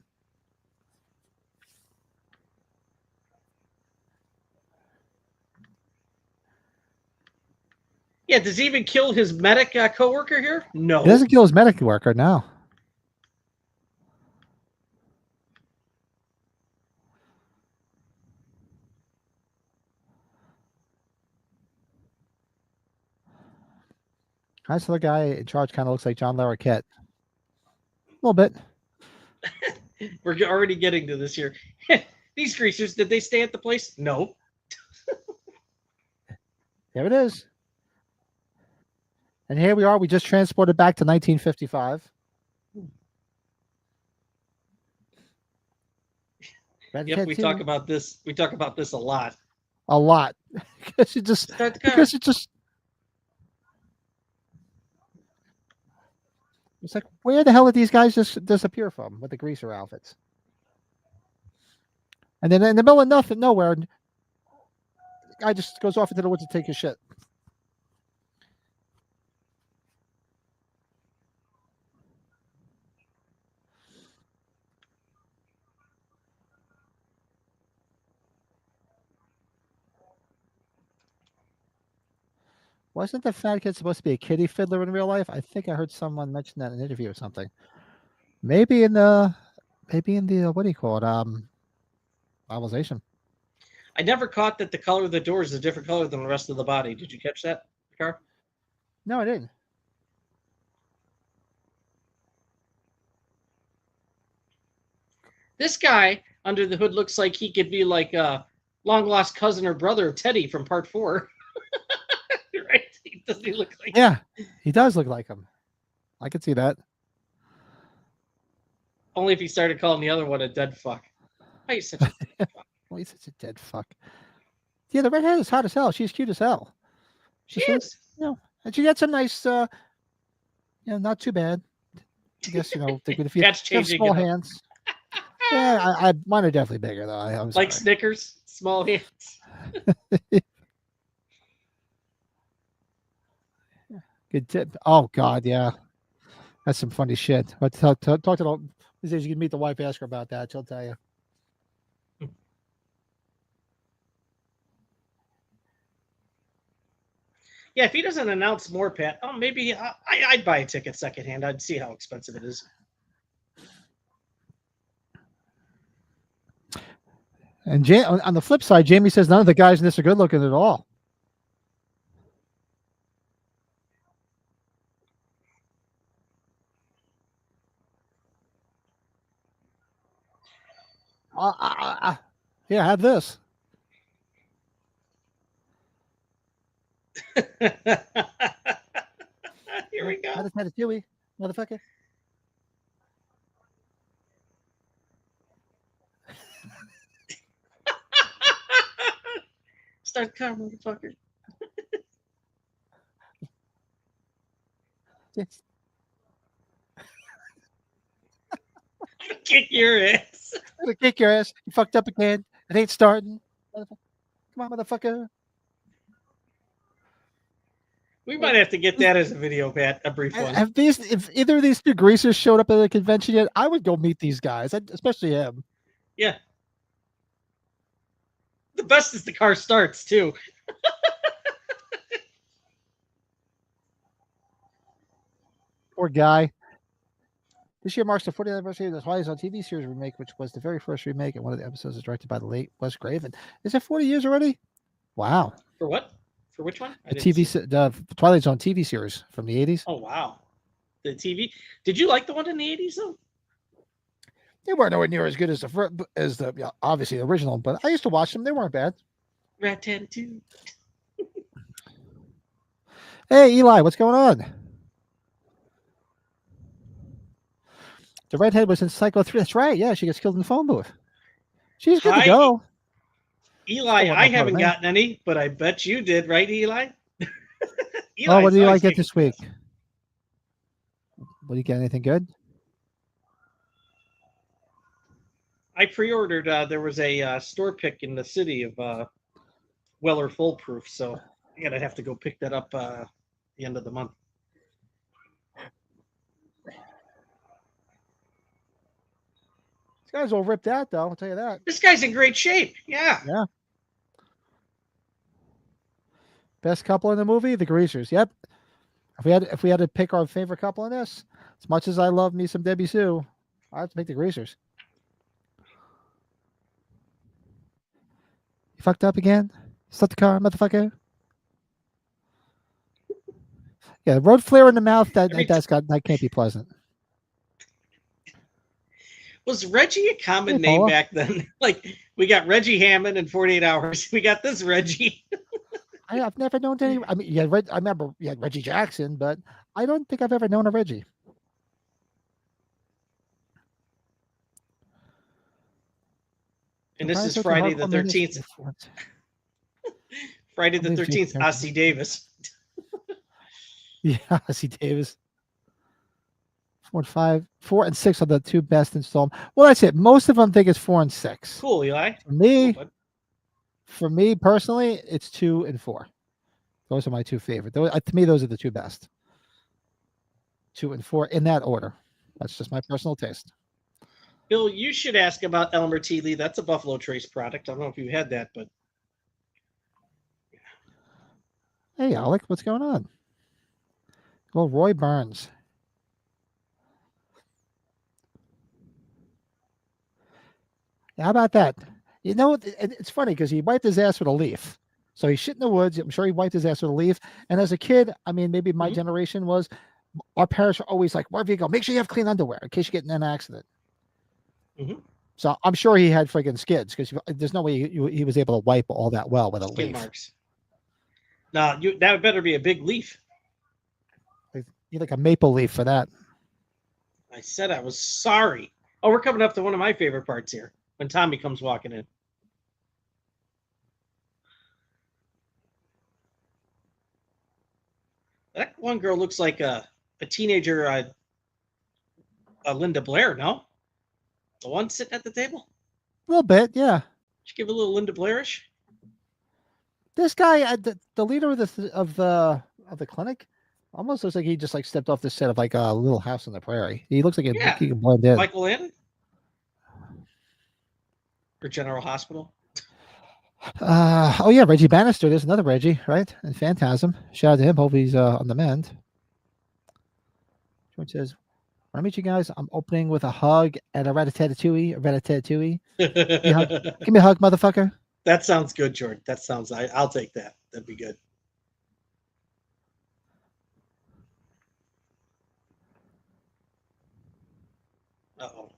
S2: Yeah, does he even kill his medic coworker here? No.
S1: He doesn't kill his medic worker now. I saw the guy in charge kind of looks like John Larroquette. A little bit.
S2: We're already getting to this here. These greasers, did they stay at the place? No.
S1: There it is. And here we are. We just transported back to 1955.
S2: Yep, we talk about this. We talk about this a lot.
S1: A lot. Because it just it's like, where the hell did these guys just disappear from with the greaser outfits? And then in the middle of nowhere, the guy just goes off into the woods to take his shit. Wasn't the fat kid supposed to be a kiddie fiddler in real life? I think I heard someone mention that in an interview or something. Maybe in the what do you call it? Novelization.
S2: I never caught that the color of the door is a different color than the rest of the body. Did you catch that, Car?
S1: No, I didn't.
S2: This guy under the hood looks like he could be like a long lost cousin or brother of Teddy from Part 4. Right? Doesn't he look like?
S1: Yeah, he does look like him. I could see that.
S2: Only if he started calling the other one a dead fuck. Why are you such a dead fuck?
S1: Well, he's such a dead fuck. Yeah, the redhead is hot as hell. She's cute as hell.
S2: She is.
S1: And she got some nice, not too bad. I guess, if you
S2: That's
S1: have
S2: changing
S1: small
S2: it up.
S1: hands. Yeah, mine are definitely bigger though. I'm
S2: Like
S1: sorry.
S2: Snickers, small hands.
S1: Good tip. Oh God, yeah, that's some funny shit. But talk to the these days. You can meet the wife, ask her about that. She'll tell you.
S2: Yeah, if he doesn't announce more, Pat, oh, maybe I'd buy a ticket secondhand. I'd see how expensive it is.
S1: And on the flip side, Jamie says none of the guys in this are good looking at all. Yeah, have this.
S2: Here we go.
S1: Had a Chewy, motherfucker.
S2: Start the car, motherfucker.
S1: Yes.
S2: Kick your ass.
S1: I'm gonna kick your ass. You fucked up again. It ain't starting. Come on, motherfucker.
S2: We might have to get that as a video, Pat. A brief one.
S1: If either of these two greasers showed up at the convention yet, I would go meet these guys, especially him.
S2: Yeah. The best is the car starts too.
S1: Poor guy. This year marks the 40th anniversary of the Twilight Zone TV series remake, which was the very first remake, and one of the episodes is directed by the late Wes Craven. Is it 40 years already? Wow.
S2: For what? For which one?
S1: The Twilight Zone TV series from the 80s.
S2: Oh wow, the TV. Did you like the one in the 80s though?
S1: They weren't nowhere near as good as obviously the original, but I used to watch them. They weren't bad.
S2: Rat-tat-too.
S1: Hey, Eli, what's going on? The redhead was in Psycho 3. That's right. Yeah, she gets killed in the phone booth. She's good to go.
S2: Eli, I haven't gotten any, but I bet you did, right, Eli?
S1: Oh, what do you like get this week? Will you get anything good?
S2: I pre-ordered. There was a store pick in the city of Weller Foolproof, so I'm gonna have to go pick that up the end of the month.
S1: This guy's all ripped out, though. I'll tell you that.
S2: This guy's in great shape. Yeah.
S1: Yeah. Best couple in the movie, the Greasers. Yep. If we had to pick our favorite couple in this, as much as I love me some Debbie Sue, I have to pick the Greasers. You fucked up again? Stop the car, motherfucker. Yeah, road flare in the mouth. That can't be pleasant.
S2: Was Reggie a common name back then? Like, we got Reggie Hammond in 48 Hours. We got this Reggie.
S1: I've never known any. I mean, I remember you had Reggie Jackson, but I don't think I've ever known a Reggie.
S2: And this is Friday the 13th. Friday the 13th, Ossie Davis.
S1: Yeah, Ossie Davis. 4 and 6 are the two best installments. Well, that's it. Most of them think it's 4 and 6.
S2: Cool, Eli.
S1: For me personally, it's 2 and 4. Those are my two favorite. To me, those are the two best. 2 and 4 in that order. That's just my personal taste.
S2: Bill, you should ask about Elmer T. Lee. That's a Buffalo Trace product. I don't know if you had that, but.
S1: Hey, Alec, what's going on? Well, Roy Burns. How about that? You know, it's funny because he wiped his ass with a leaf. So he's shit in the woods. I'm sure he wiped his ass with a leaf. And as a kid, I mean, maybe my generation was, our parents were always like, wherever you go, make sure you have clean underwear in case you get in an accident. So I'm sure he had friggin' skids because there's no way he was able to wipe all that well with a leaf.
S2: Marks. No, that better be a big leaf.
S1: You need like a maple leaf for that.
S2: I said I was sorry. Oh, we're coming up to one of my favorite parts here. When Tommy comes walking in. That one girl looks like a teenager, Linda Blair, no? The one sitting at the table?
S1: A little bit, yeah.
S2: Should give a little Linda Blairish.
S1: This guy, the leader of the clinic, Almost looks like he just like stepped off the set of like a Little House on the Prairie. He looks like
S2: Yeah.
S1: he can blend in.
S2: Michael in? For General Hospital?
S1: Oh yeah, Reggie Bannister. There's another Reggie, right? And Phantasm. Shout out to him. Hope he's on the mend. George says, "When I meet you guys, I'm opening with a hug and a rat-a-tat-a-tooey, a rat-a-tat-a-tooey. Give me a hug, motherfucker."
S2: That sounds good, Jordan. That sounds. I'll take that. That'd be good. Uh-oh.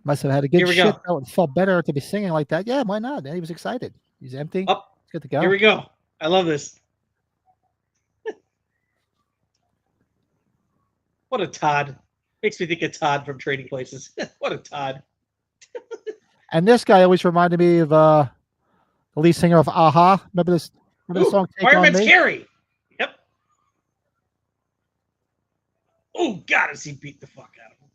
S1: Must have had a good
S2: Here we
S1: shit
S2: go.
S1: though. It felt better to be singing like that. Yeah, why not? Man, he was excited. He's empty.
S2: Up.
S1: He's good to go.
S2: Here we go. I love this. What a Todd. Makes me think of Todd from Trading Places. What a Todd.
S1: And this guy always reminded me of the lead singer of Aha. Remember this? Remember the song "Take On
S2: Fireman's
S1: Me"?
S2: Carry. Yep. Oh, God, does he beat the fuck out of him?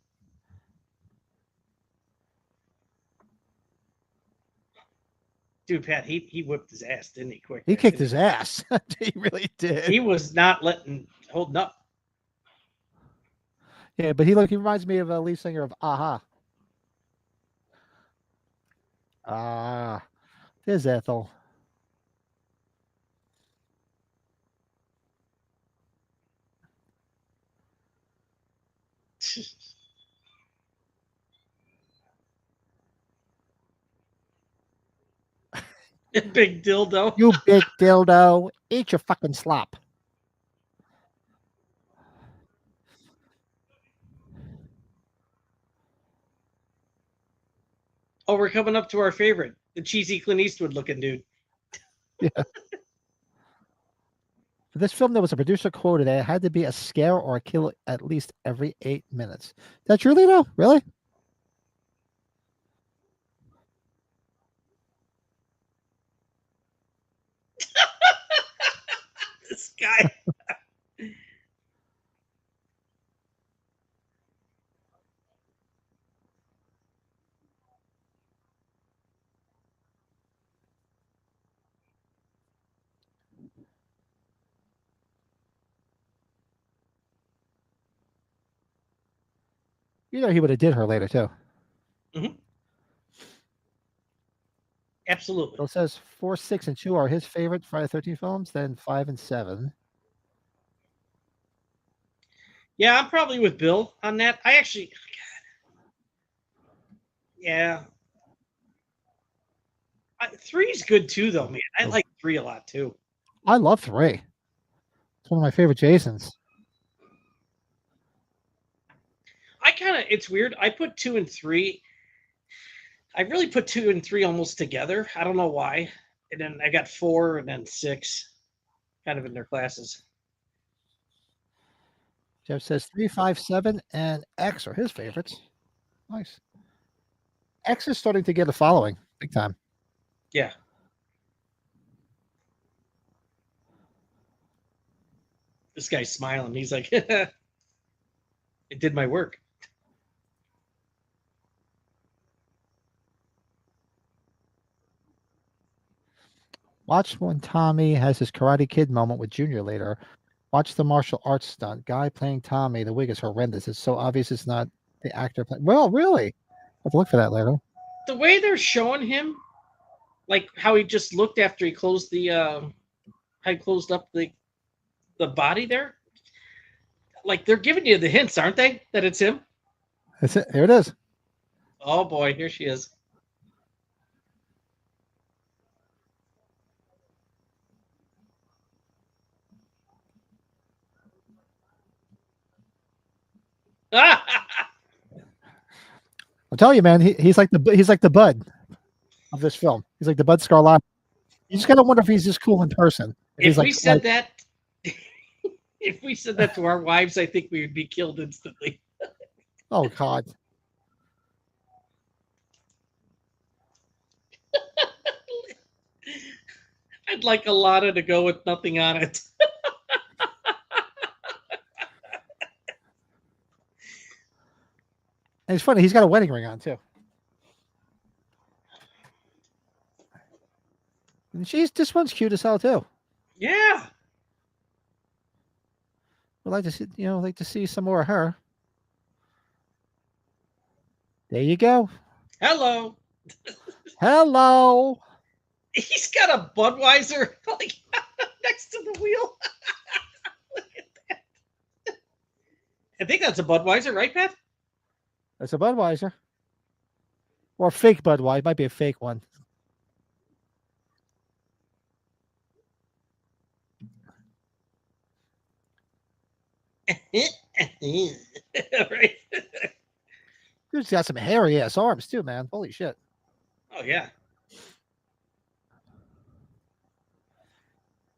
S2: Dude, Pat, he whipped his ass, didn't he? Quick.
S1: He kicked his ass. He really did.
S2: He was not holding up.
S1: Yeah, but he reminds me of a lead singer of Aha. There's Ethel.
S2: Big dildo.
S1: You big dildo. Eat your fucking slop.
S2: Oh, we're coming up to our favorite, the cheesy Clint Eastwood looking dude.
S1: Yeah. For this film, there was a producer quoted that it had to be a scare or a kill at least every 8 minutes. Is that truly though? Really?
S2: This guy.
S1: You know he would have did her later too.
S2: Mm-hmm. Absolutely.
S1: So it says 4, 6, and 2 are his favorite Friday the 13th films. Then 5 and 7.
S2: Yeah, I'm probably with Bill on that. I actually, yeah. 3's good too, though, man. I like 3 a lot too.
S1: I love 3. It's one of my favorite Jasons.
S2: It's weird. I put 2 and 3. I really put 2 and 3 almost together. I don't know why. And then I got 4 and then 6 kind of in their classes.
S1: Jeff says 3, 5, 7, and X are his favorites. Nice. X is starting to get a following big time.
S2: Yeah. This guy's smiling. He's like, it did my work.
S1: Watch when Tommy has his Karate Kid moment with Junior later. Watch the martial arts stunt. Guy playing Tommy, the wig is horrendous. It's so obvious it's not the actor playing. Well, really? I'll have to look for that later.
S2: The way they're showing him, like how he just looked after he closed how he closed up the body there. Like they're giving you the hints, aren't they? That it's him.
S1: That's it. Here it is.
S2: Oh boy, here she is.
S1: I'll tell you, man. He's like the Bud of this film. He's like the Bud Scarlatti. You just gotta wonder if he's just cool in person.
S2: If we
S1: like,
S2: said that, if we said that to our wives, I think we would be killed instantly.
S1: Oh God.
S2: I'd like a Lada to go with nothing on it.
S1: And it's funny. He's got a wedding ring on too. And this one's cute as hell too.
S2: Yeah.
S1: Would like to see, like to see some more of her. There you go.
S2: Hello.
S1: Hello.
S2: He's got a Budweiser like next to the wheel. Look at that. I think that's a Budweiser, right, Pat?
S1: That's a Budweiser. Or fake Budweiser. Might be a fake one.
S2: Right.
S1: Dude's got some hairy ass arms too, man. Holy shit.
S2: Oh yeah.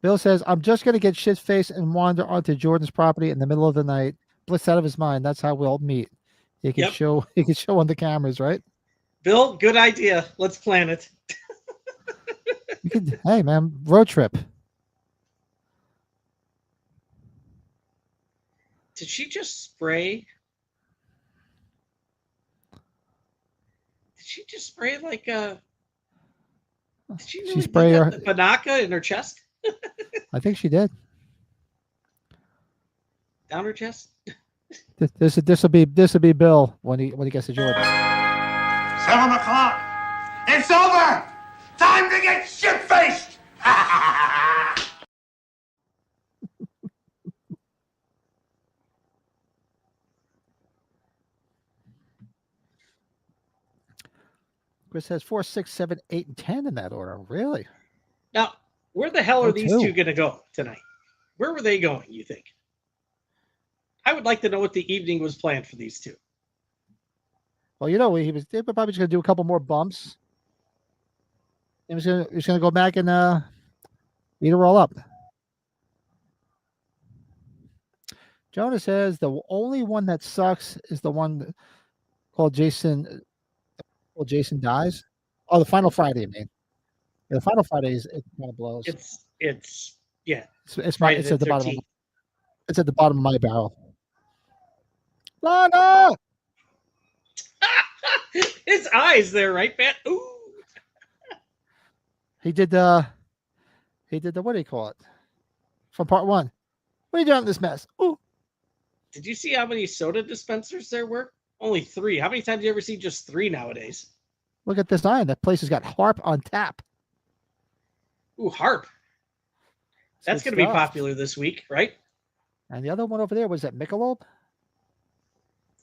S1: Bill says, I'm just going to get shit faced and wander onto Jordan's property in the middle of the night, blitz out of his mind. That's how we'll meet. He can show on the cameras, right?
S2: Bill, good idea. Let's plan it.
S1: Hey, man, road trip.
S2: Did she just spray? Did she just spray like a? Did she really
S1: spray her
S2: Banaka in her chest?
S1: I think she did.
S2: Down her chest.
S1: This will be Bill when he gets to Jordan.
S5: 7 o'clock. It's over. Time to get shit faced.
S1: Chris has 4, 6, 7, 8, and 10 in that order. Really?
S2: Now, where the hell are
S1: Oh,
S2: these two going to go tonight? Where were they going, you think? I would like to know what the evening was planned for these two.
S1: Well, they were probably just going to do a couple more bumps. He was going to go back and eat her all up. Jonah says the only one that sucks is the one called Jason. Well, Jason dies. Oh, the Final Friday, I mean. Yeah, the Final Friday it kind of blows.
S2: It's
S1: right. It's at the bottom. It's at the bottom of my barrel. Lana!
S2: His eyes there, right, Pat? Ooh.
S1: He did the what do you call it? From part 1. What are you doing in this mess? Ooh.
S2: Did you see how many soda dispensers there were? Only 3. How many times do you ever see just 3 nowadays?
S1: Look at this sign. That place has got Harp on tap.
S2: Ooh, Harp. That's going to be popular this week, right?
S1: And the other one over there, was that Michelob?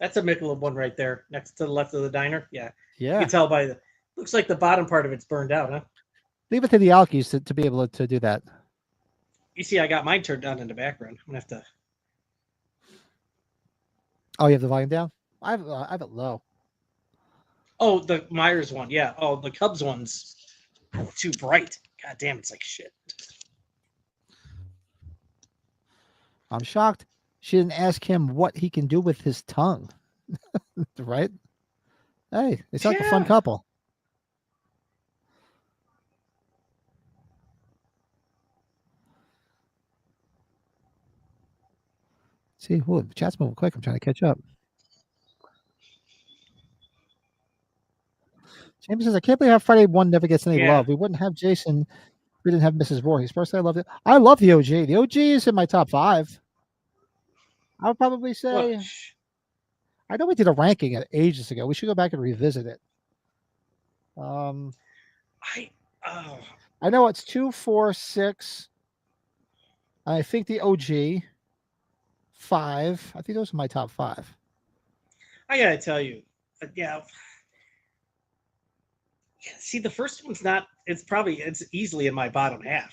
S2: That's a Michelob one right there, next to the left of the diner. Yeah.
S1: Yeah.
S2: You can tell by the... Looks like the bottom part of it's burned out, huh?
S1: Leave it to the Alkies to be able to do that.
S2: You see, I got mine turned down in the background. I'm going to have to...
S1: Oh, you have the volume down? I have it low.
S2: Oh, the Myers one. Yeah. Oh, the Cubs one's too bright. God damn, it's like shit.
S1: I'm shocked she didn't ask him what he can do with his tongue. Right? Hey, they sound like a fun couple. See, the chat's moving quick. I'm trying to catch up. James says, I can't believe how Friday 1 never gets any love. We wouldn't have Jason. We didn't have Mrs. Voorhees. Personally, I loved it. I love the OG. The OG is in my top 5. I would probably say, I know we did a ranking ages ago. We should go back and revisit it.
S2: I
S1: know it's 2, 4, 6. I think the OG 5. I think those are my top 5.
S2: I gotta tell you, yeah. See, the first one's not. It's easily in my bottom half.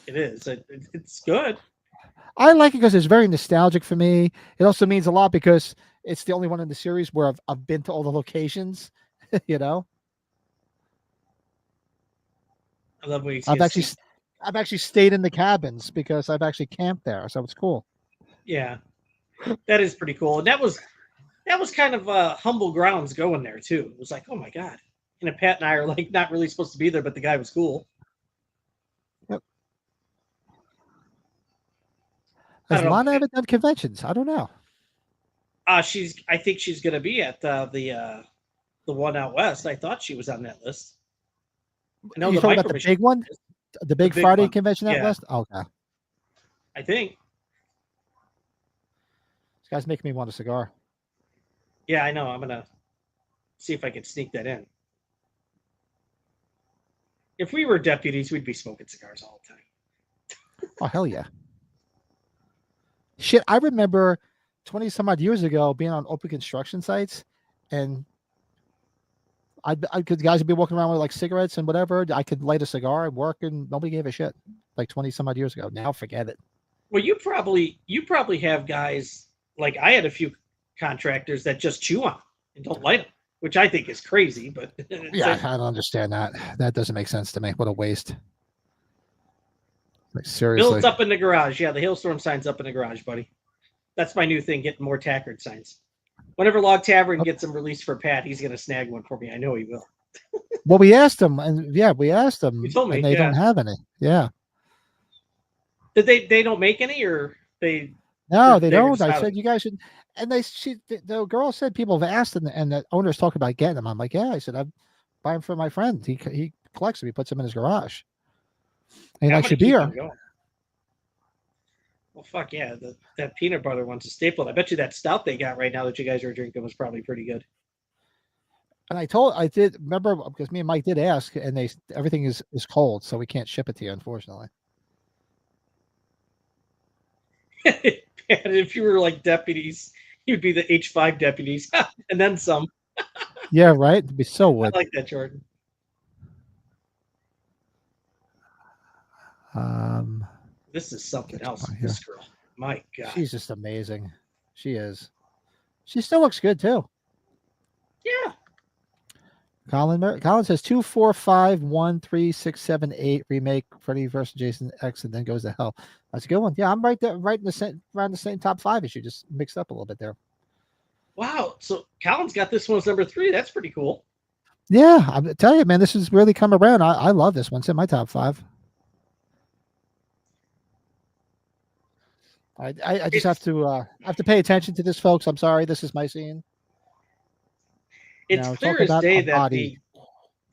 S2: It is. It's good.
S1: I like it because it's very nostalgic for me. It also means a lot because it's the only one in the series where I've been to all the locations. You know.
S2: I love when you
S1: I've actually stayed in the cabins because I've actually camped there, so it's cool.
S2: Yeah, that is pretty cool, and that was kind of humble grounds going there too. It was like, oh my god. And Pat and I are like not really supposed to be there, but the guy was cool.
S1: Yep. Has Lana ever done conventions? I don't know.
S2: I think she's going to be at the one out west. I thought she was on that list. I know
S1: you talking about the big one, the big Friday convention out west. Okay.
S2: I think.
S1: guy's making me want a cigar.
S2: Yeah, I know. I'm gonna see if I can sneak that in. If we were deputies, we'd be smoking cigars all the time.
S1: Oh, hell yeah. Shit, I remember 20 some odd years ago being on open construction sites, and the guys would be walking around with like cigarettes and whatever. I could light a cigar and work, and nobody gave a shit. Like 20 some odd years ago. Now forget it.
S2: Well, you probably have guys like I had a few contractors that just chew on and don't light them, which I think is crazy. But
S1: Yeah, I don't understand that. That doesn't make sense to me. What a waste. Like, seriously.
S2: Builds up in the garage. Yeah, the hailstorm sign's up in the garage, buddy. That's my new thing, getting more Tackard signs. Whenever Log Tavern gets them released for Pat, he's going to snag one for me. I know he will.
S1: Well, we asked them, and we asked them,
S2: You told me,
S1: and they don't have any. Yeah.
S2: Did they don't make any, or they?
S1: No, they
S2: they were
S1: don't.
S2: just
S1: I
S2: out
S1: said
S2: of-
S1: you guys should. And the girl said people have asked, and the owner's talking about getting them. I'm like, yeah. I said I'm buying for my friend. He collects them. He puts them in his garage. And he
S2: I'm
S1: likes your
S2: gonna keep
S1: beer.
S2: on going. Well, fuck yeah, that peanut butter one's a staple. I bet you that stout they got right now that you guys are drinking was probably pretty good.
S1: And I did remember because me and Mike did ask, and everything is cold, so we can't ship it to you, unfortunately.
S2: And if you were like deputies, you'd be the H5 deputies, and then some.
S1: Yeah, right. It'd be so
S2: I
S1: wood.
S2: like that, Jordan. This is something else.
S1: on
S2: This girl, my God.
S1: She's just amazing. She is. She still looks good too.
S2: Yeah.
S1: Colin says 2, 4, 5, 1, 3, 6, 7, 8 remake Freddy versus Jason X and then goes to hell. That's a good one. Yeah, I'm right there, right in the same around the same top 5 as you, just mixed up a little bit there.
S2: Wow. So Colin's got this one as number 3. That's pretty cool.
S1: Yeah, I tell you, man, this has really come around. I love this one. It's in my top 5. I just have to pay attention to this, folks. I'm sorry. This is my scene.
S2: It's
S1: Now,
S2: clear
S1: talk
S2: as
S1: about
S2: day
S1: a
S2: that
S1: body.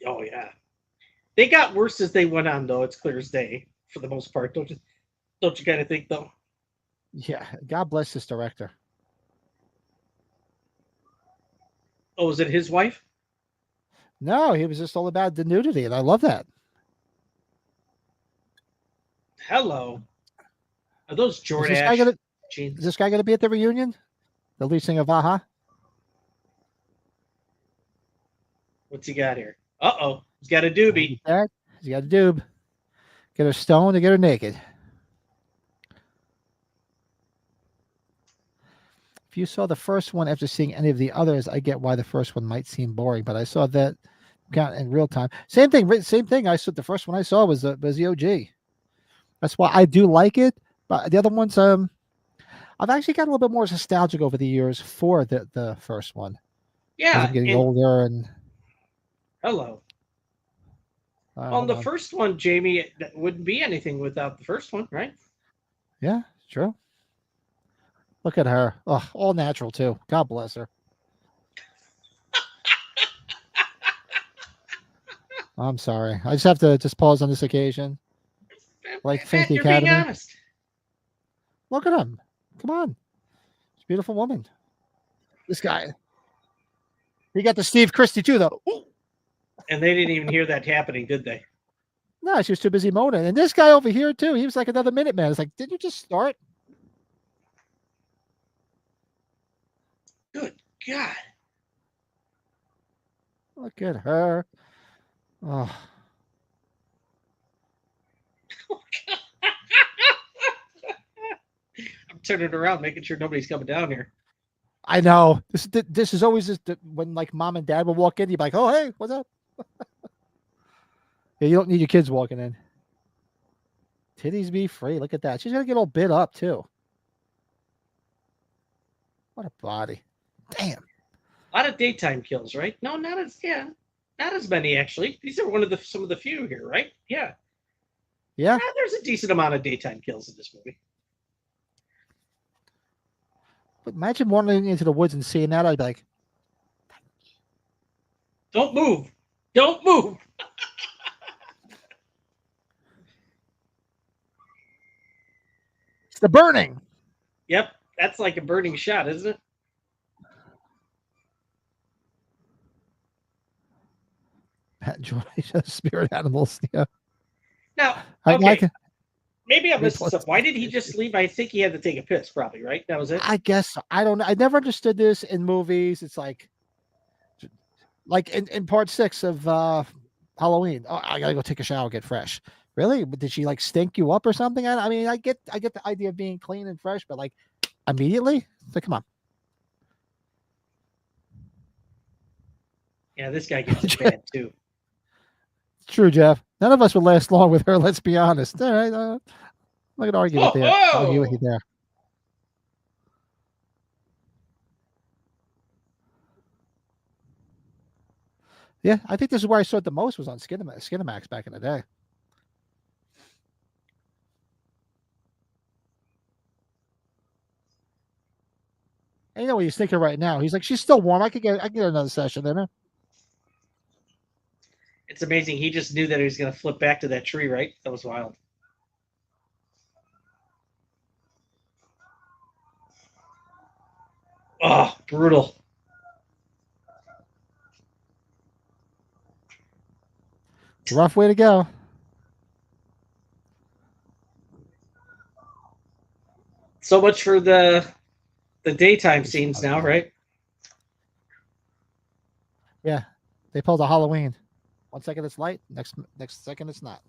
S2: oh yeah, they got worse as they went on, though. It's clear as day for the most part. Don't you kind of think, though?
S1: Yeah, God bless this director.
S2: Oh, is it his wife?
S1: No, he was just all about the nudity, and I love that.
S2: Hello. Are those
S1: Is this guy
S2: Jordache
S1: gonna
S2: jeans?
S1: is this guy gonna be at the reunion? The lead singer of Aha?
S2: What's he got here? Uh-oh. He's got a doobie.
S1: He's got a doob. Get her stoned to get her naked. If you saw the first one after seeing any of the others, I get why the first one might seem boring, but I saw that in real time. Same thing. Same thing. I saw the first one I saw was the OG. That's why I do like it. But the other ones, I've actually got a little bit more nostalgic over the years for the first one.
S2: Yeah.
S1: As I'm getting older and.
S2: Hello. On the first one, Jamie, that wouldn't be anything without the first one, right?
S1: Yeah, true. Look at her. Oh, all natural too. God bless her. I'm sorry. I just have to pause on this occasion. Like thank the
S2: You're being
S1: Academy.
S2: honest.
S1: Look at him. Come on. It's a beautiful woman. This guy. He got the Steve Christie too, though. Ooh.
S2: And they didn't even hear that happening, did they?
S1: No, she was too busy moaning. And this guy over here too. He was like another minute man. It's like, did you just start?
S2: Good God.
S1: Look at her. Oh.
S2: I'm turning around, making sure nobody's coming down here.
S1: I know. This is always just when like mom and dad will walk in, you're like, oh hey, what's up? Yeah, you don't need your kids walking in. Titties be free. Look at that. She's gonna get all bit up too. What a body. Damn.
S2: A lot of daytime kills, right? No, not as many actually. These are some of the few here, right? Yeah.
S1: Yeah.
S2: There's a decent amount of daytime kills in this movie.
S1: But imagine wandering into the woods and seeing that. I'd be like,
S2: don't move. Don't move.
S1: it's the burning.
S2: Yep. That's like a burning shot, isn't it?
S1: Enjoy spirit animals. Yeah.
S2: Now,
S1: I
S2: okay,
S1: can,
S2: maybe I
S1: they
S2: missed
S1: put-
S2: something. Why did he just leave? I think he had to take a piss, probably, right? That was it.
S1: I guess I don't know. I never understood this in movies. It's like in part 6 of Halloween. Oh, I gotta go take a shower, get fresh. Really? But did she like stink you up or something? I mean, I get the idea of being clean and fresh, but like immediately? So come on.
S2: Yeah, this guy gets it bad too.
S1: True, Jeff. None of us would last long with her. Let's be honest. All right, I'm not gonna argue with you. Argue with you there. Yeah, I think this is where I saw it the most was on Skinamax back in the day. And you know what he's thinking right now? He's like, she's still warm. I could get another session in her.
S2: It's amazing. He just knew that he was going to flip back to that tree, right? That was wild. Oh, brutal.
S1: It's a rough way to go.
S2: So much for the daytime scenes now, right?
S1: Yeah, they pulled a Halloween. 1 second it's light, next second it's not.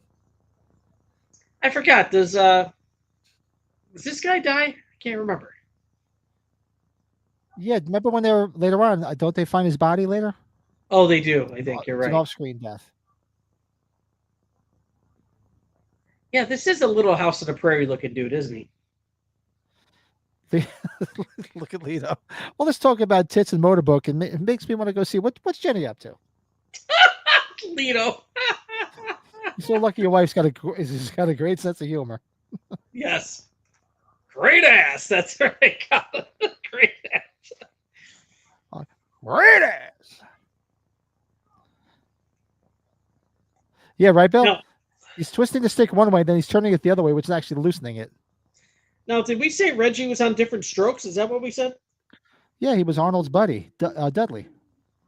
S2: I forgot. Does this guy die? I can't remember.
S1: Yeah, remember when they were later on? Don't they find his body later?
S2: Oh, they do. I think you're
S1: It's an
S2: right.
S1: off-screen death.
S2: Yeah, this is a little House of the Prairie looking dude, isn't he?
S1: Look at Lito. Well, let's talk about tits and motorbook, and it makes me want to go see what's Jenny up to.
S2: Leto.
S1: You're so lucky your wife's got a great sense of humor.
S2: Yes. Great ass. That's right. Great ass.
S1: Great ass. Yeah, right, Bill?
S2: No.
S1: He's twisting the stick one way, then he's turning it the other way, which is actually loosening it.
S2: Now, did we say Reggie was on different strokes? Is that what we said?
S1: Yeah, he was Arnold's buddy, Dudley.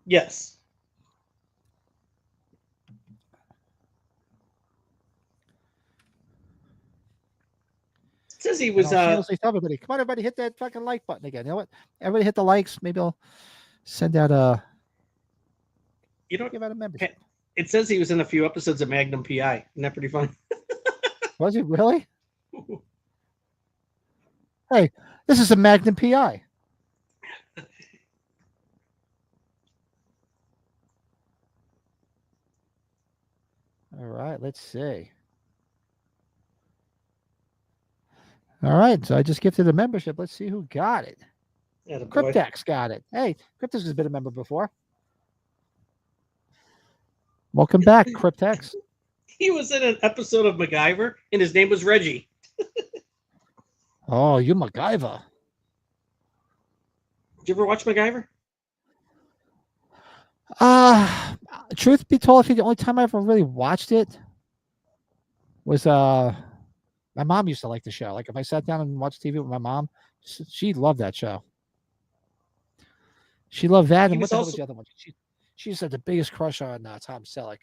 S2: Yes. It says he was.
S1: Shamelessly tell everybody, come on, everybody, hit that fucking like button again. You know what? Everybody hit the likes. Maybe I'll send out a.
S2: You know,
S1: give out a membership.
S2: It says he was in a few episodes of Magnum PI. Isn't that pretty funny?
S1: Was he really? Hey, this is a Magnum PI. All right, let's see. All right, so I just gifted a membership. Let's see who got it. Cryptex got it. Hey, Cryptex has been a member before. Welcome back, Cryptex.
S2: He was in an episode of MacGyver, and his name was Reggie.
S1: Oh, you MacGyver.
S2: Did you ever watch MacGyver?
S1: Truth be told, I think the only time I ever really watched it was my mom used to like the show. Like if I sat down and watched TV with my mom, she loved that show. She loved that. And what the hell was the other one? She just had the biggest crush on Tom Selleck.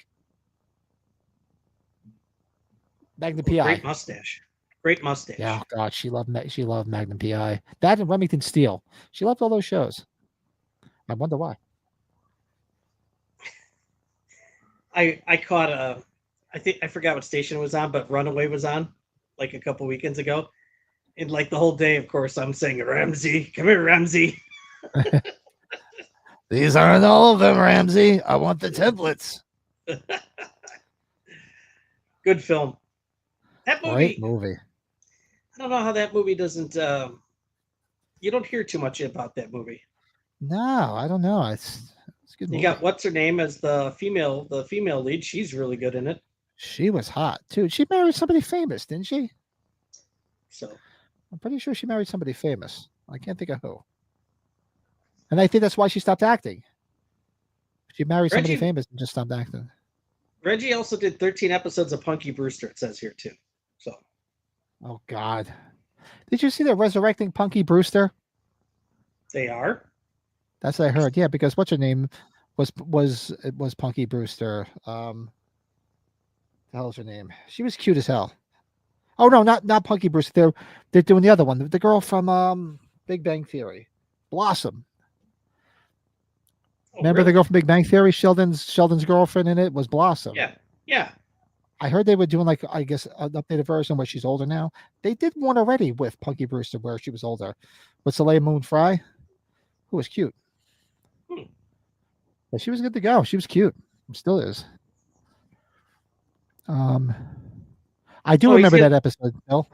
S1: Magnum PI.
S2: Great mustache. Great mustache.
S1: Yeah, oh God, she loved Magnum PI. That and Remington Steele. She loved all those shows. I wonder why.
S2: I caught I forgot what station it was on, but Runaway was on like a couple weekends ago. And like the whole day, of course, I'm saying, Ramsey, come here, Ramsey.
S1: These aren't all of them, Ramsey. I want the templates.
S2: Good film. That movie.
S1: Great movie.
S2: I don't know how that movie doesn't. You don't hear too much about that movie.
S1: No, I don't know. It's good.
S2: You
S1: movie.
S2: got what's her name as the female lead. She's really good in it.
S1: She was hot too. She married somebody famous, didn't she?
S2: So
S1: I'm pretty sure she married somebody famous. I can't think of who. And I think that's why she stopped acting. She married somebody famous and just stopped acting.
S2: Reggie also did 13 episodes of Punky Brewster. It says here too. So.
S1: Oh God. Did you see they're resurrecting Punky Brewster?
S2: They are.
S1: That's what I heard. Yeah, because what's her name was Punky Brewster. The hell's her name? She was cute as hell. Oh no, not Punky Brewster. They're doing the other one. The girl from Big Bang Theory, Blossom.
S2: Oh,
S1: Remember the girl from Big Bang Theory? Sheldon's girlfriend in it was Blossom.
S2: Yeah. Yeah.
S1: I heard they were doing like, I guess, an updated version where she's older now. They did one already with Punky Brewster where she was older. With Soleil Moon Frye, who was cute. But she was good to go. She was cute. Still is. I do remember that episode, Bill.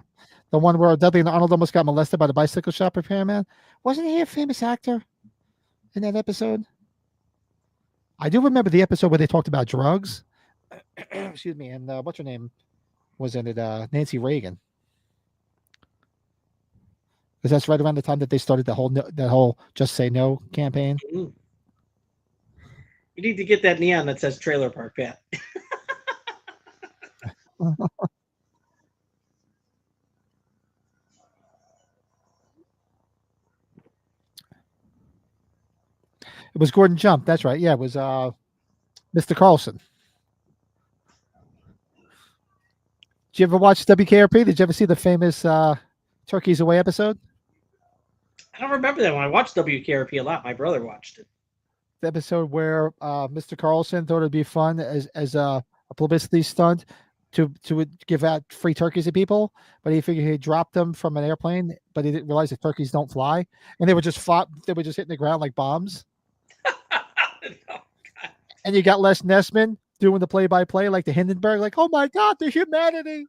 S1: The one where Dudley and Arnold almost got molested by the bicycle shop repairman. Wasn't he a famous actor in that episode? I do remember the episode where they talked about drugs. Excuse me. And what's her name was in it? Nancy Reagan. Because that's right around the time that they started that whole "Just Say No" campaign.
S2: You need to get that neon that says Trailer Park, Pat.
S1: It was Gordon Jump. That's right. Yeah, it was Mr. Carlson. Did you ever watch WKRP? Did you ever see the famous Turkeys Away episode?
S2: I don't remember that one. I watched WKRP a lot. My brother watched it.
S1: The episode where Mr. Carlson thought it'd be fun as a publicity stunt to give out free turkeys to people, but he figured he'd drop them from an airplane, but he didn't realize that turkeys don't fly, and they were just hitting the ground like bombs.
S2: Oh,
S1: and you got Les Nessman doing the play-by-play like the Hindenburg, like, oh my God, the humanity.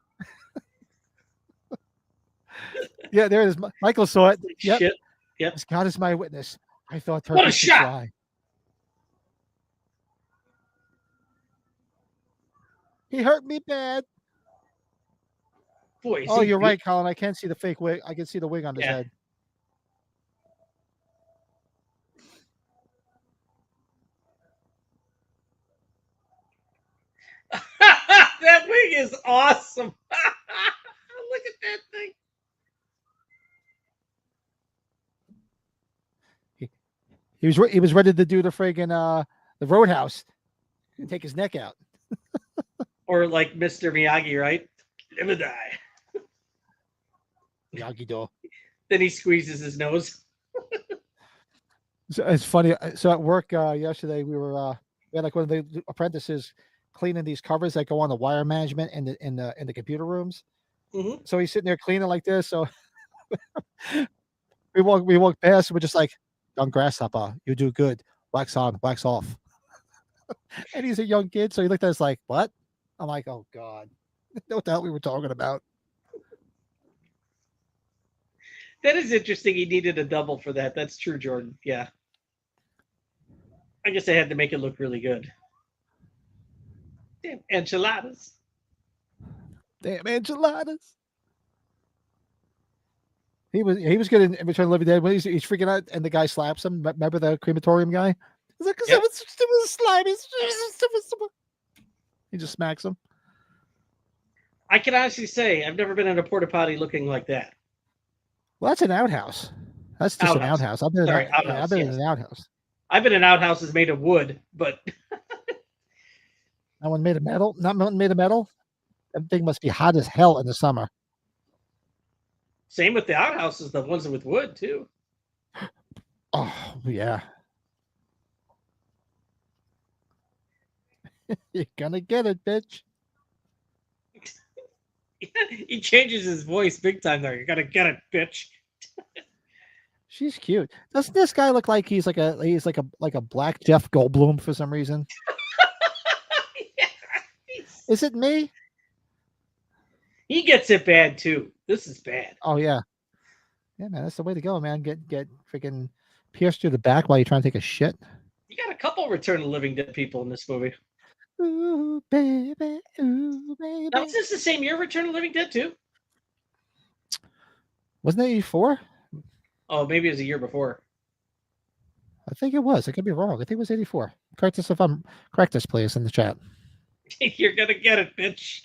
S1: Yeah, there it is. Michael saw it. Yep.
S2: Shit. Yep.
S1: God is my witness. I thought
S2: What a
S1: turkeys could
S2: shot.
S1: fly. He hurt me bad.
S2: Boy,
S1: Oh, you're right, Colin. I can't see the fake wig. I can see the wig on his
S2: Yeah.
S1: head.
S2: That wig is awesome. Look at that thing.
S1: He was ready to do the friggin' the Roadhouse and take his neck out.
S2: Or like Mr. Miyagi, right? Live or die.
S1: Miyagi-Do.
S2: Then he squeezes his nose.
S1: So it's funny. So at work yesterday, we had like one of the apprentices cleaning these covers that go on the wire management in the computer rooms.
S2: Mm-hmm.
S1: So he's sitting there cleaning like this. So we walk past, and we're just like, "Young grasshopper, you do good. Wax on, wax off." And he's a young kid, so he looked at us like, "What?" I'm like, "Oh God, what the hell we were talking about?"
S2: That is interesting. He needed a double for that. That's true, Jordan. Yeah. I guess I had to make it look really good. Damn enchiladas.
S1: Damn enchiladas. He was good in Return of the Living Dead when he's freaking out and the guy slaps him. Remember the crematorium guy? He's like,
S2: Yep.
S1: it was slimy. He just smacks him.
S2: I can honestly say I've never been in a porta potty looking like that.
S1: Well, that's an outhouse. That's just an
S2: Outhouse.
S1: outhouse. I've been
S2: Sorry, outhouse,
S1: in
S2: yes.
S1: an outhouse.
S2: I've been in outhouses made of wood, but
S1: That one made of metal. Not made of metal. That thing must be hot as hell in the summer.
S2: same with the outhouses, the ones with wood too.
S1: Oh yeah. You're gonna get it, bitch.
S2: He changes his voice big time there. You gotta get it, bitch.
S1: She's cute. Doesn't this guy look like he's like a black Jeff Goldblum for some reason?
S2: Yeah,
S1: Is it me?
S2: he gets it bad too. This is bad.
S1: Oh yeah. Yeah, man, that's the way to go, man. Get freaking pierced through the back while you're trying to take a shit.
S2: You got a couple Return of the Living Dead people in this movie.
S1: Ooh, baby, ooh, baby.
S2: Now, is this the same year Return of the Living Dead too?
S1: Wasn't it 84?
S2: Oh, maybe it was a year before.
S1: I think it was. I could be wrong. I think it was 84. Correct us, please, in the chat.
S2: You're gonna get it, bitch.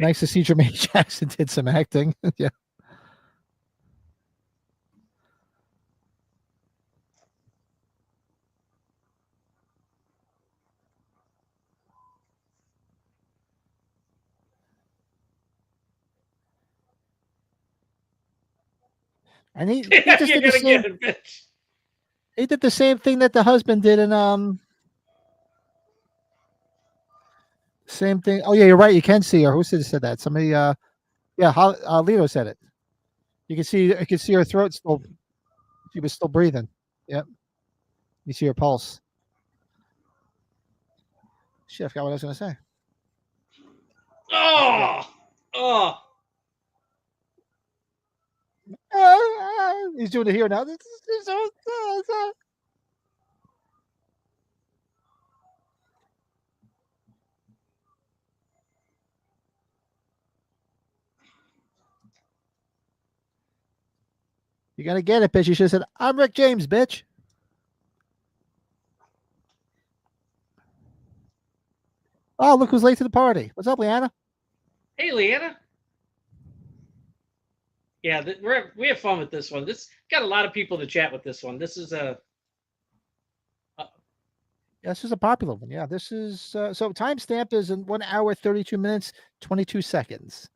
S1: Nice to see Jermaine Jackson did some acting. Yeah. And he
S2: Yeah,
S1: just
S2: you're
S1: did the
S2: gonna
S1: same.
S2: get it, bitch.
S1: He did the same thing that the husband did in same thing. Oh yeah, you're right. You can see her. Who said that? Somebody. Yeah, Lito said it. You can see her throat still. She was still breathing. Yep. You see her pulse. Shit, I forgot what I was going to say.
S2: Oh, oh.
S1: He's doing it here now. You got to get it, bitch. You should have said, I'm Rick James, bitch. Oh, look who's late to the party. What's up, Leanna?
S2: Hey, Leanna. Yeah, we have fun with this one. This got a lot of people to chat with this one. This is a.
S1: Yeah, this is a popular one. Yeah, this is so timestamp is in 1 hour 32 minutes 22 seconds.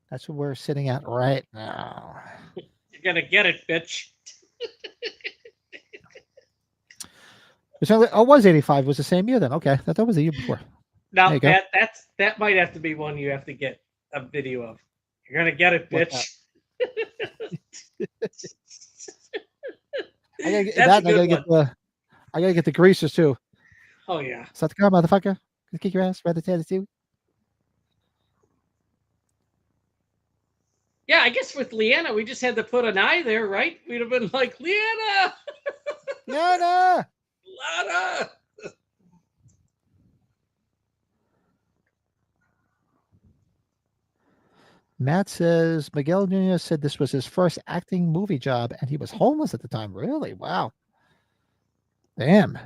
S1: That's what we're sitting at right now.
S2: You're gonna get it, bitch.
S1: It was 85. It was the same year then. Okay, that was the year before.
S2: Now that might have to be one you have to get a video of. You're gonna get it, bitch.
S1: I gotta get the greasers too.
S2: Oh yeah.
S1: Start the car, motherfucker. Kick your ass, rather tell too.
S2: Yeah, I guess with Leanna, we just had to put an eye there, right? We'd have been like, Leanna!
S1: Leanna!
S2: Lana!
S1: Matt says Miguel Nunez said this was his first acting movie job and he was homeless at the time. Really? Wow. Damn.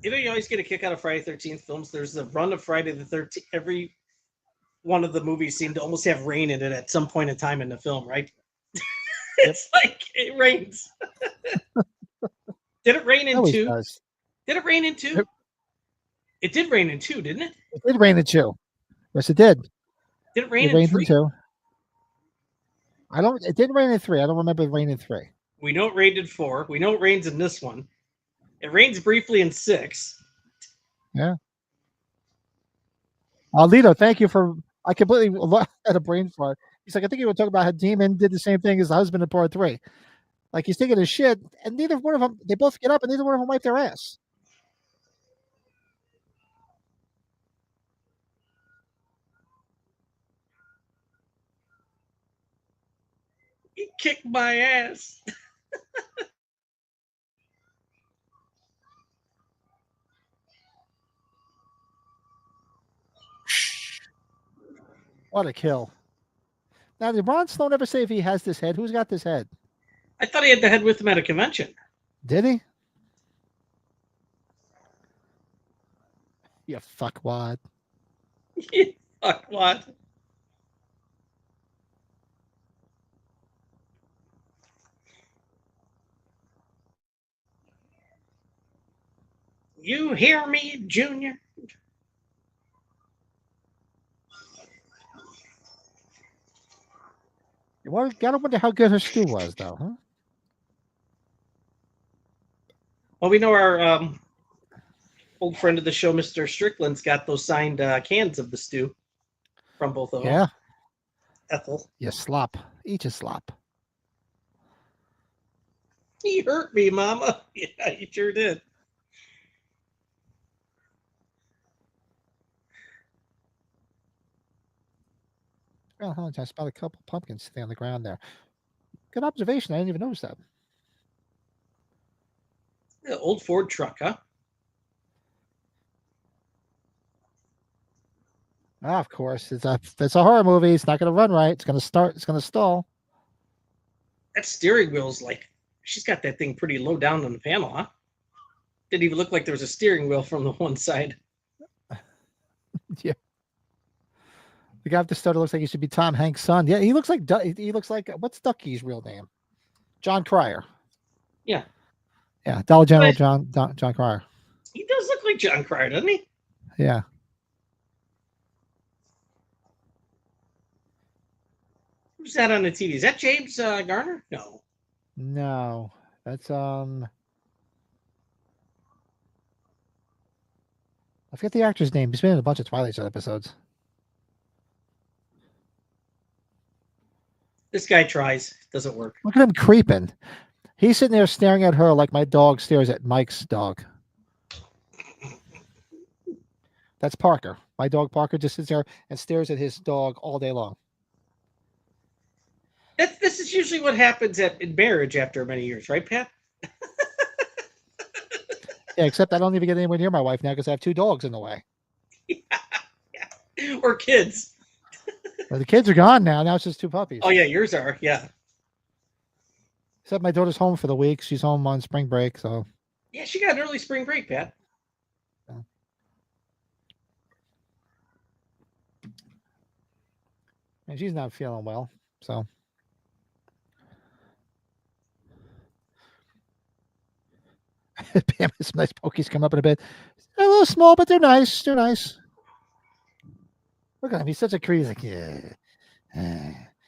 S2: You know, you always get a kick out of Friday 13th films. There's the run of Friday the 13th. Every one of the movies seemed to almost have rain in it at some point in time in the film, right? It's like it rains. Did it rain in 2?
S1: Does.
S2: Did it rain in 2? It did rain in 2, didn't it?
S1: It did rain in 2. Yes, it did.
S2: Did it rain in 3?
S1: In 2. It didn't rain in 3. I don't remember it raining in 3.
S2: We know it rained in 4. We know it rains in this one. It rains briefly in 6.
S1: Yeah. Lito, thank you for. I completely had a brain fart. He's like, I think you were talking about how Demon did the same thing as the husband in part 3. Like he's taking his shit, and neither one of them. They both get up, and neither one of them wipe their ass.
S2: He kicked my ass.
S1: What a kill. Now, did Ron Sloan ever say if he has this head? Who's got this head?
S2: I thought he had the head with him at a convention.
S1: Did he? You fuckwad.
S2: You fuckwad. You hear me, Junior?
S1: Well, gotta wonder how good her stew was, though, huh?
S2: Well, we know our old friend of the show, Mr. Strickland's got those signed cans of the stew from both of them.
S1: Yeah.
S2: Ethel.
S1: You slop. Eat your slop.
S2: He hurt me, Mama. Yeah, he sure did.
S1: Well, I spotted a couple pumpkins sitting on the ground there. Good observation. I didn't even notice that.
S2: The old Ford truck, huh?
S1: Of course. It's a horror movie. It's not going to run right. It's going to stall.
S2: That steering wheel's like, she's got that thing pretty low down on the panel, huh? Didn't even look like there was a steering wheel from the one side.
S1: Yeah. The guy with the stutter looks like he should be Tom Hanks' son. Yeah, he looks like what's Ducky's real name? John Cryer.
S2: Yeah.
S1: Yeah, Dollar General
S2: But
S1: John Cryer.
S2: he does look like John Cryer, doesn't he?
S1: Yeah.
S2: Who's that on the TV? Is that James Garner? No.
S1: No, that's I forget the actor's name. He's been in a bunch of Twilight Zone episodes.
S2: This guy tries. Doesn't work.
S1: Look at him creeping. He's sitting there staring at her like my dog stares at Mike's dog. That's Parker. My dog Parker just sits there and stares at his dog all day long.
S2: This is usually what happens in marriage after many years, right, Pat?
S1: Yeah, except I don't even get anywhere near my wife now because I have 2 dogs in the way.
S2: Yeah. Or kids.
S1: Well, the kids are gone now. Now it's just 2 puppies.
S2: Oh yeah, yours are. Yeah.
S1: Except my daughter's home for the week. She's home on spring break, so.
S2: Yeah, she got an early spring break, Pat.
S1: And she's not feeling well, so. Bam, some nice pokies come up in a bit. They're a little small, but they're nice. They're nice. Look at him. He's such a creep. He's like, yeah.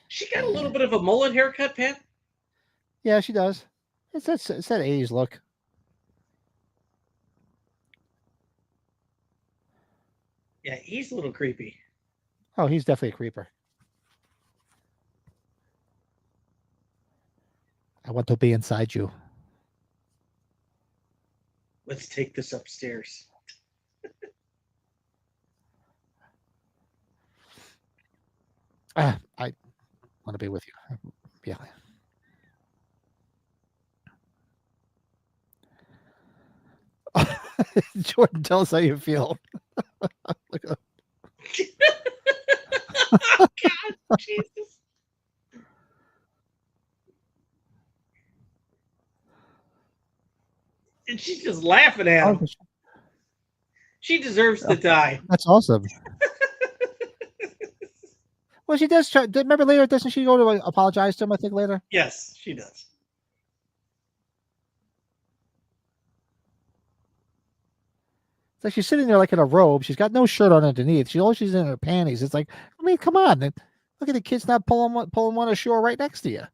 S2: She got a little bit of a mullet haircut, Pat.
S1: Yeah, she does. It's that 80s look.
S2: Yeah, he's a little creepy.
S1: Oh, he's definitely a creeper. I want to be inside you.
S2: Let's take this upstairs.
S1: I want to be with you. Yeah. Jordan, tell us how you feel. Look at
S2: Oh, God, Jesus. And she's just laughing at him. She deserves to die.
S1: That's awesome. Well, she does try. Remember later, doesn't she go to apologize to him? I think later.
S2: Yes, she does.
S1: It's like she's sitting there like in a robe. She's got no shirt on underneath. She's in her panties. It's like, I mean, come on. Look at the kids not pulling one ashore right next to you.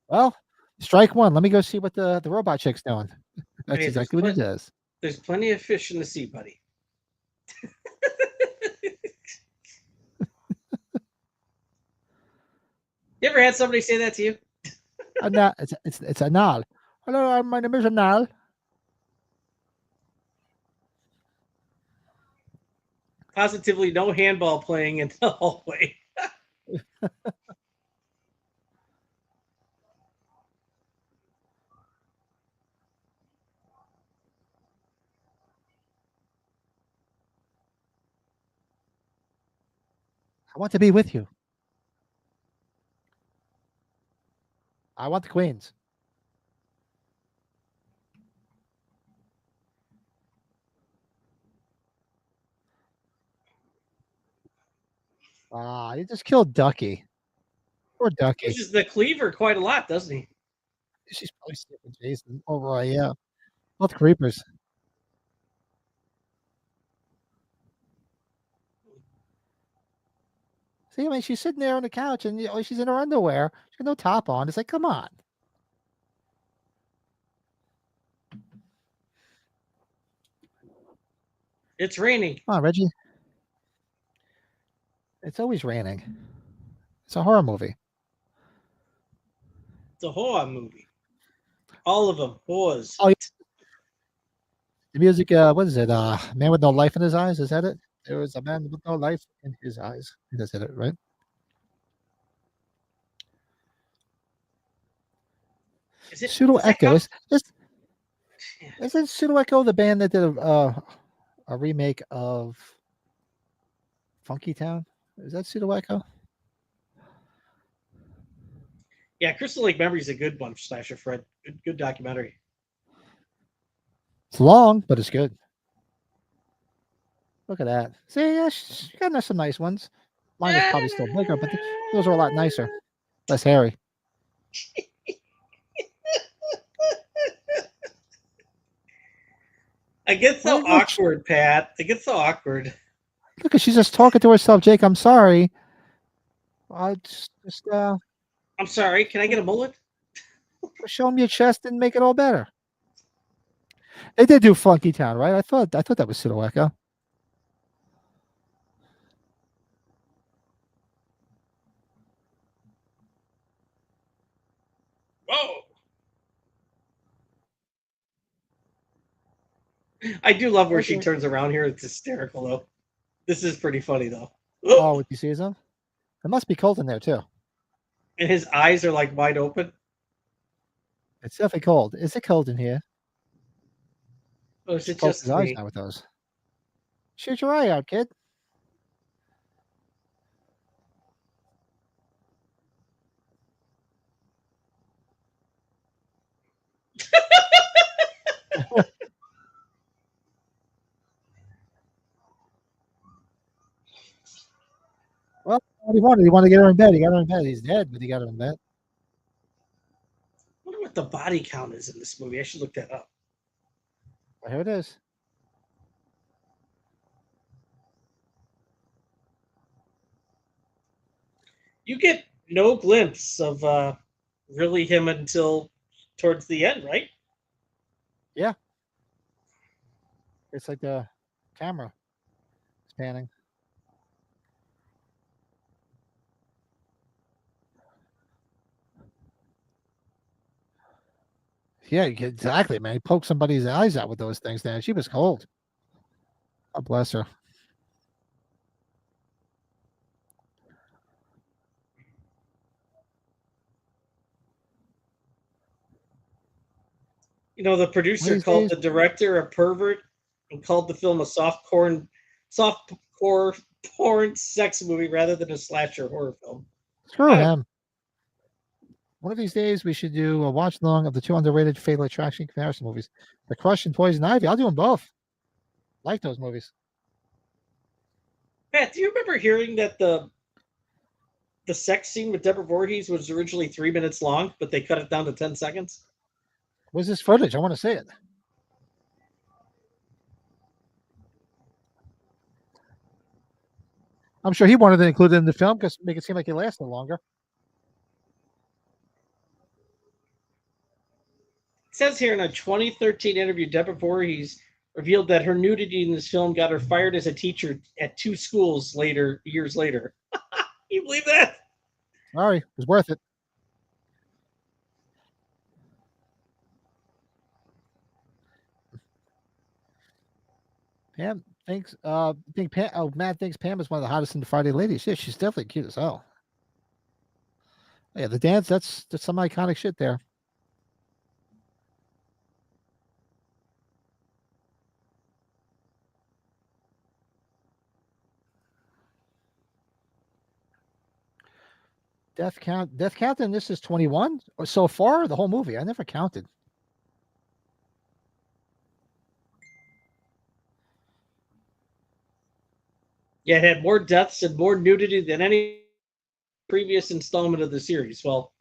S1: Well, strike one. Let me go see what the robot chick's doing. That's
S2: Hey,
S1: exactly what he does.
S2: There's plenty of fish in the sea, buddy. You ever had somebody say that to you?
S1: Anal. It's Anal. Hello, my name is Anal.
S2: Positively no handball playing in the hallway.
S1: I want to be with you. I want the queens. He just killed Ducky. Poor Ducky.
S2: Uses the cleaver quite a lot, doesn't he?
S1: She's probably sniffing Jason. Oh, Roy, yeah. Both creepers. See, I mean, she's sitting there on the couch and she's in her underwear. She's got no top on. It's like, come on.
S2: It's raining.
S1: Come on, Reggie. It's always raining. It's a horror movie.
S2: It's a horror movie. All of them. Whores.
S1: Oh, yeah. The music, what is it? Man with No Life in His Eyes. Is that it? There was a man with no life in his eyes. That's it, right?
S2: Is it
S1: Pseudo
S2: does that
S1: Echo.
S2: count?
S1: Isn't Pseudo Echo the band that did a remake of Funky Town? Is that Pseudo Echo?
S2: Yeah, Crystal Lake Memory is a good one, Slasher Fred. Good documentary.
S1: It's long, but it's good. Look at that. See, yeah, she got some nice ones. Mine is probably still bigger, but those are a lot nicer, less hairy.
S2: I get so awkward, Pat. I get so awkward.
S1: Look, she's just talking to herself. Jake, I'm sorry. I
S2: I'm sorry. Can I get a mullet?
S1: Show me your chest and make it all better. They did do Funky Town, right? I thought that was Sidoeca.
S2: Whoa. I do love where she turns around here. It's hysterical, though. This is pretty funny, though.
S1: Oh, with you sees him? It must be cold in there, too.
S2: And his eyes are like wide open.
S1: It's definitely cold. Is it cold in here?
S2: Oh, is it just
S1: his eyes now with those? Shoot your eye out, kid. Well, what do you want? You want to get her in bed? He got her in bed. He's dead, but he got her in bed.
S2: I wonder what the body count is in this movie. I should look that up.
S1: Well, here it is.
S2: You get no glimpse of really him until towards the end, right?
S1: Yeah. It's like the camera is panning. Yeah, exactly, man. He poked somebody's eyes out with those things, man. She was cold. God bless her.
S2: You know, the producer called the director a pervert and called the film a softcore porn sex movie rather than a slasher horror film.
S1: Screw him. One of these days, we should do a watch along of the 2 underrated Fatal Attraction comparison movies, The Crush and Poison Ivy. I'll do them both. Like those movies.
S2: Pat, do you remember hearing that the sex scene with Deborah Voorhees was originally 3 minutes long, but they cut it down to 10 seconds?
S1: Where's this footage? I want to see it. I'm sure he wanted to include it in the film because make it seem like it lasted longer.
S2: It says here in a 2013 interview, Deborah Voorhees revealed that her nudity in this film got her fired as a teacher at 2 schools years later. You believe that?
S1: Sorry, it was worth it. Pam thinks Matt thinks Pam is one of the hottest in the Friday ladies. Yeah, she's definitely cute as hell. Yeah, the dance, that's some iconic shit there. Death count and this is 21 so far, the whole movie. I never counted.
S2: Yeah, it had more deaths and more nudity than any previous installment of the series. Well,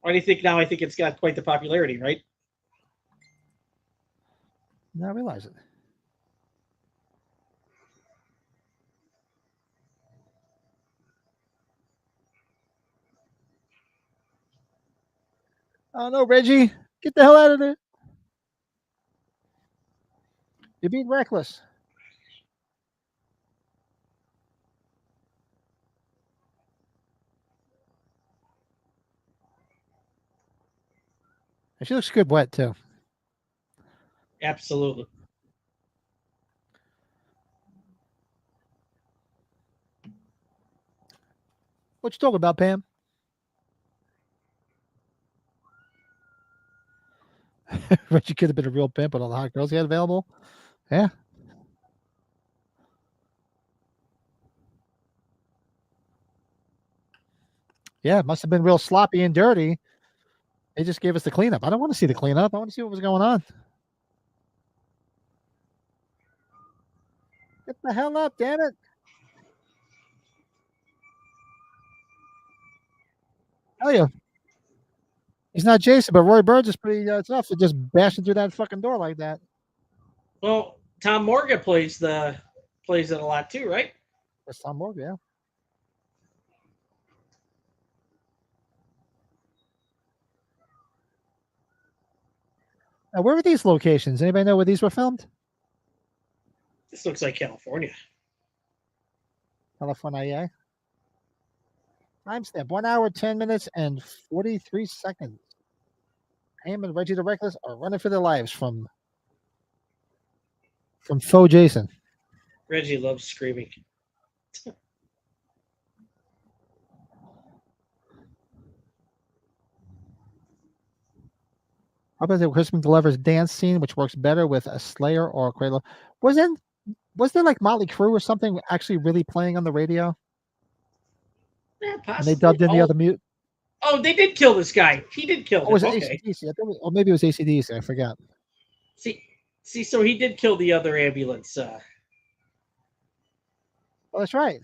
S2: why do you think now? I think it's got quite the popularity, right?
S1: Now I realize it. Oh no, Reggie, get the hell out of there. You're being reckless. And she looks good wet too.
S2: Absolutely.
S1: What you talking about, Pam? Reggie could have been a real pimp with all the hot girls he had available. Yeah. Yeah, it must have been real sloppy and dirty. They just gave us the cleanup. I don't want to see the cleanup. I want to see what was going on. Get the hell up, damn it. Hell yeah. He's not Jason, but Roy Burns is pretty tough for just bashing through that fucking door like that.
S2: Well, Tom Morgan plays it a lot too, right?
S1: That's Tom Morgan, yeah. Now, where were these locations? Anybody know where these were filmed?
S2: This looks like California.
S1: California, yeah. Timestamp 1 hour, 10 minutes, and 43 seconds. Ham and Reggie the Reckless are running for their lives from faux Jason.
S2: Reggie loves screaming.
S1: How about the Crispin Glover's dance scene, which works better with a Slayer or a Cradle? Was there like Motley Crue or something actually really playing on the radio?
S2: Yeah, possibly.
S1: And they dubbed in the other mute.
S2: Oh, they did kill this guy. He did kill him.
S1: Was it
S2: Okay.
S1: AC/DC? Or maybe it was AC/DC. I forgot.
S2: See, so he did kill the other ambulance.
S1: Oh, that's right.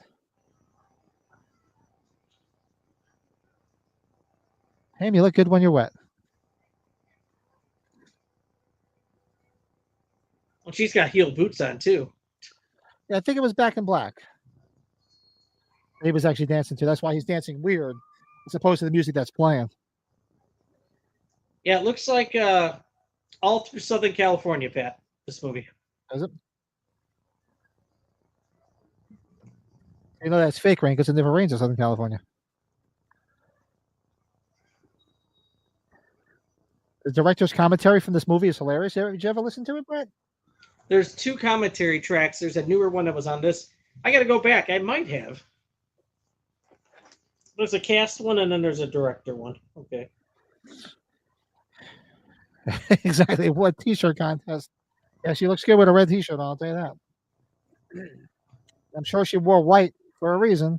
S1: Ham, you look good when you're wet.
S2: Well, she's got heel boots on too.
S1: Yeah, I think it was Back in Black. He was actually dancing to. That's why he's dancing weird, as opposed to the music that's playing.
S2: Yeah, it looks like all through Southern California, Pat. This movie.
S1: Does it? You know that's fake rain because it never rains in Southern California. The director's commentary from this movie is hilarious. Did you ever listen to it, Brett?
S2: There's 2 commentary tracks. There's a newer one that was on this. I got to go back. I might have. There's a cast one and then there's a director one. Okay.
S1: Exactly. What t-shirt contest? Yeah, she looks good with a red t-shirt on, I'll tell you that. I'm sure she wore white for a reason.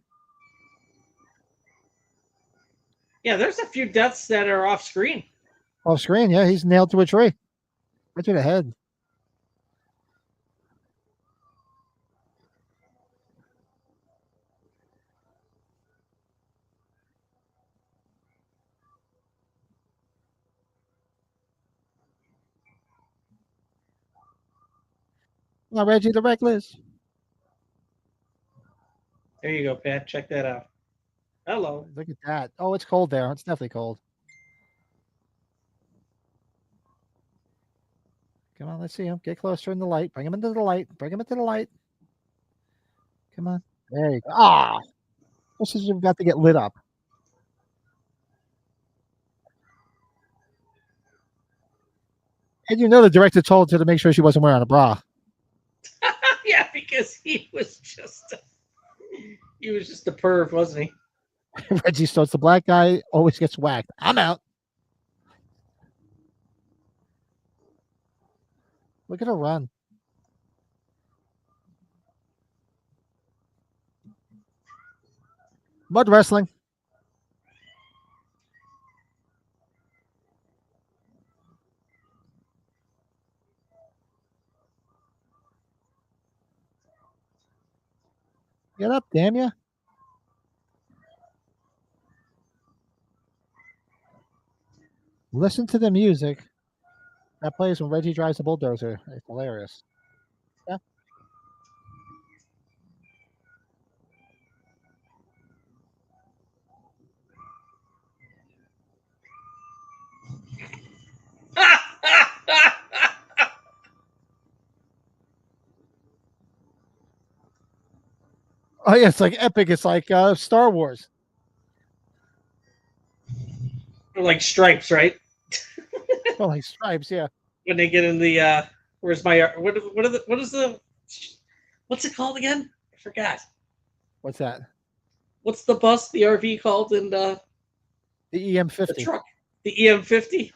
S2: Yeah, there's a few deaths that are off screen.
S1: Off screen, yeah, he's nailed to a tree. Right to the head. Now, Reggie the Reckless.
S2: There you go, Pat. Check that out. Hello.
S1: Look at that. Oh, it's cold there. It's definitely cold. Come on, let's see him. Get closer in the light. Bring him into the light. Bring him into the light. Come on. There you go. Ah! This is about to get lit up. And you know the director told her to make sure she wasn't wearing a bra.
S2: Yeah, because he was just a perv, wasn't he?
S1: Reggie starts. The black guy always gets whacked. I'm out. Look at her run. Mud wrestling. Get up, damn ya. Listen to the music that plays when Reggie drives the bulldozer. It's hilarious. Yeah. Oh yeah, it's like epic. It's like Star Wars.
S2: Like stripes, right?
S1: Oh, like stripes, yeah.
S2: When they get in the where's my what is what's it called again? I forgot.
S1: What's that?
S2: What's the bus, the RV called in the
S1: EM50.
S2: the truck? The EM50.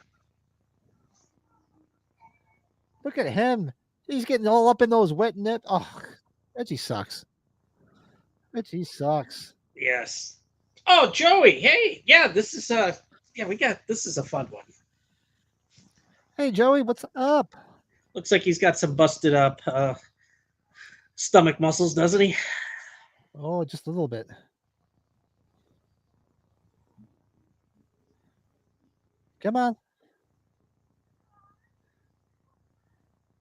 S1: Look at him. He's getting all up in those wet nips. Oh, Reggie sucks. Reggie sucks.
S2: Yes. Oh, Joey. Hey, yeah, this is this is a fun one.
S1: Hey, Joey, what's up?
S2: Looks like he's got some busted up stomach muscles, doesn't he?
S1: Oh, just a little bit. Come on.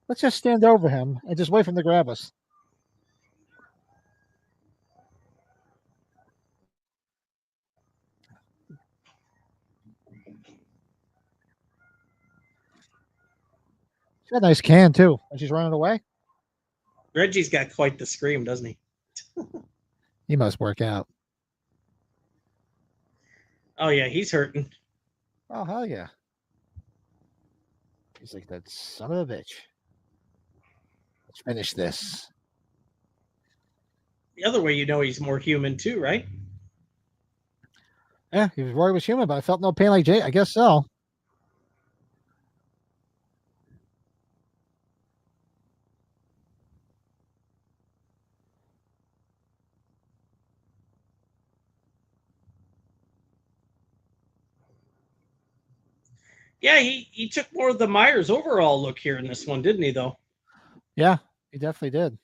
S1: Let's just stand over him and just wait for him to grab us. She's got a nice can, too, when she's running away.
S2: Reggie's got quite the scream, doesn't he?
S1: He must work out.
S2: Oh, yeah, he's hurting.
S1: Oh, hell yeah. He's like, that son of a bitch. Let's finish this.
S2: The other way you know he's more human, too, right?
S1: Yeah, he was worried was human, but I felt no pain like Jay. I guess so.
S2: Yeah, he took more of the Myers overall look here in this one, didn't he, though?
S1: Yeah, he definitely did.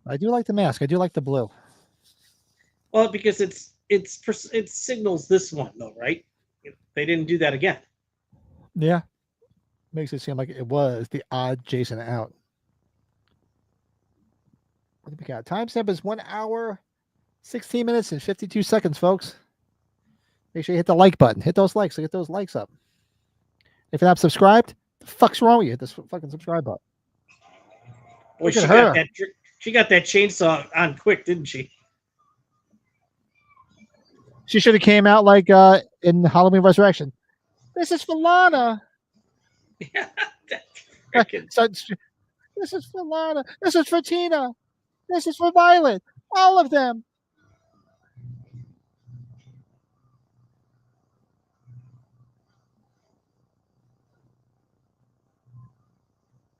S1: I do like the mask. I do like the blue.
S2: Well, because it signals this one, though, right? They didn't do that again.
S1: Yeah. Makes it seem like it was the odd Jason out. What do we got? Timestamp is 1 hour, 16 minutes, and 52 seconds, folks. Make sure you hit the like button. Hit those likes. So get those likes up. If you're not subscribed, the fuck's wrong with you? Hit this fucking subscribe button.
S2: Well, she got that chainsaw on quick, didn't she?
S1: She should have came out like in Halloween Resurrection. This is for Lana.
S2: Yeah, that's
S1: So this is for Lana. This is for Tina. This is for Violet. All of them.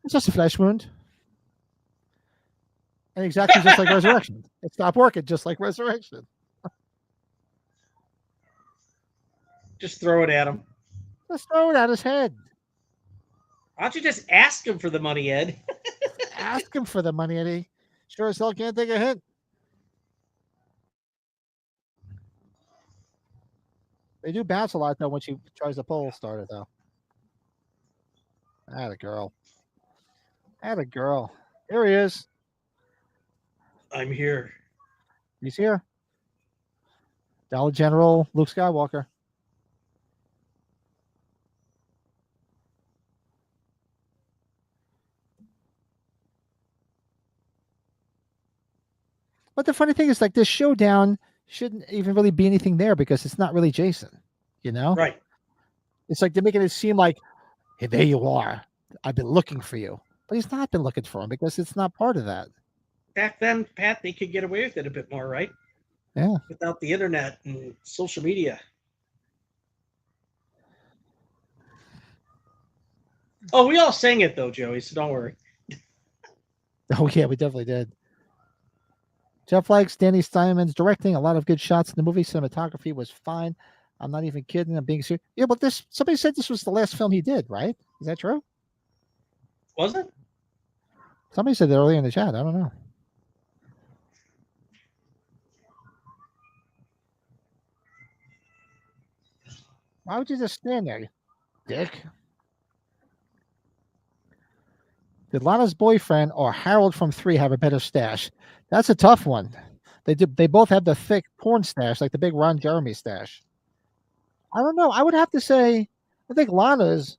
S1: It's just a flesh wound. And exactly just like Resurrection. It stopped working just like Resurrection.
S2: just throw it at him.
S1: Just throw it at his head.
S2: Why don't you just ask him for the money, Ed?
S1: Ask him for the money, Eddie. Sure as hell can't take a hint. They do bounce a lot, though, when she tries to pull starter, though. Atta girl. Atta girl. Here he is.
S2: I'm here.
S1: He's here. Dollar General Luke Skywalker. But the funny thing is, like, this showdown shouldn't even really be anything there because it's not really Jason, you know?
S2: Right.
S1: It's like they're making it seem like, hey, there you are. I've been looking for you. But he's not been looking for him because it's not part of that.
S2: Back then, Pat, they could get away with it a bit more, right?
S1: Yeah.
S2: Without the internet and social media. Oh, we all sang it, though, Joey, so don't worry.
S1: Oh, yeah, we definitely did. Jeff likes Danny Steinman's directing. A lot of good shots in the movie. Cinematography was fine. I'm not even kidding. I'm being serious. Yeah, but somebody said this was the last film he did, right? Is that true?
S2: Was it?
S1: Somebody said that earlier in the chat. I don't know. Why would you just stand there, you dick? Did Lana's boyfriend or Harold from 3 have a better stash? That's a tough one. They both have the thick porn stash, like the big Ron Jeremy stash. I don't know. I would have to say, I think Lana's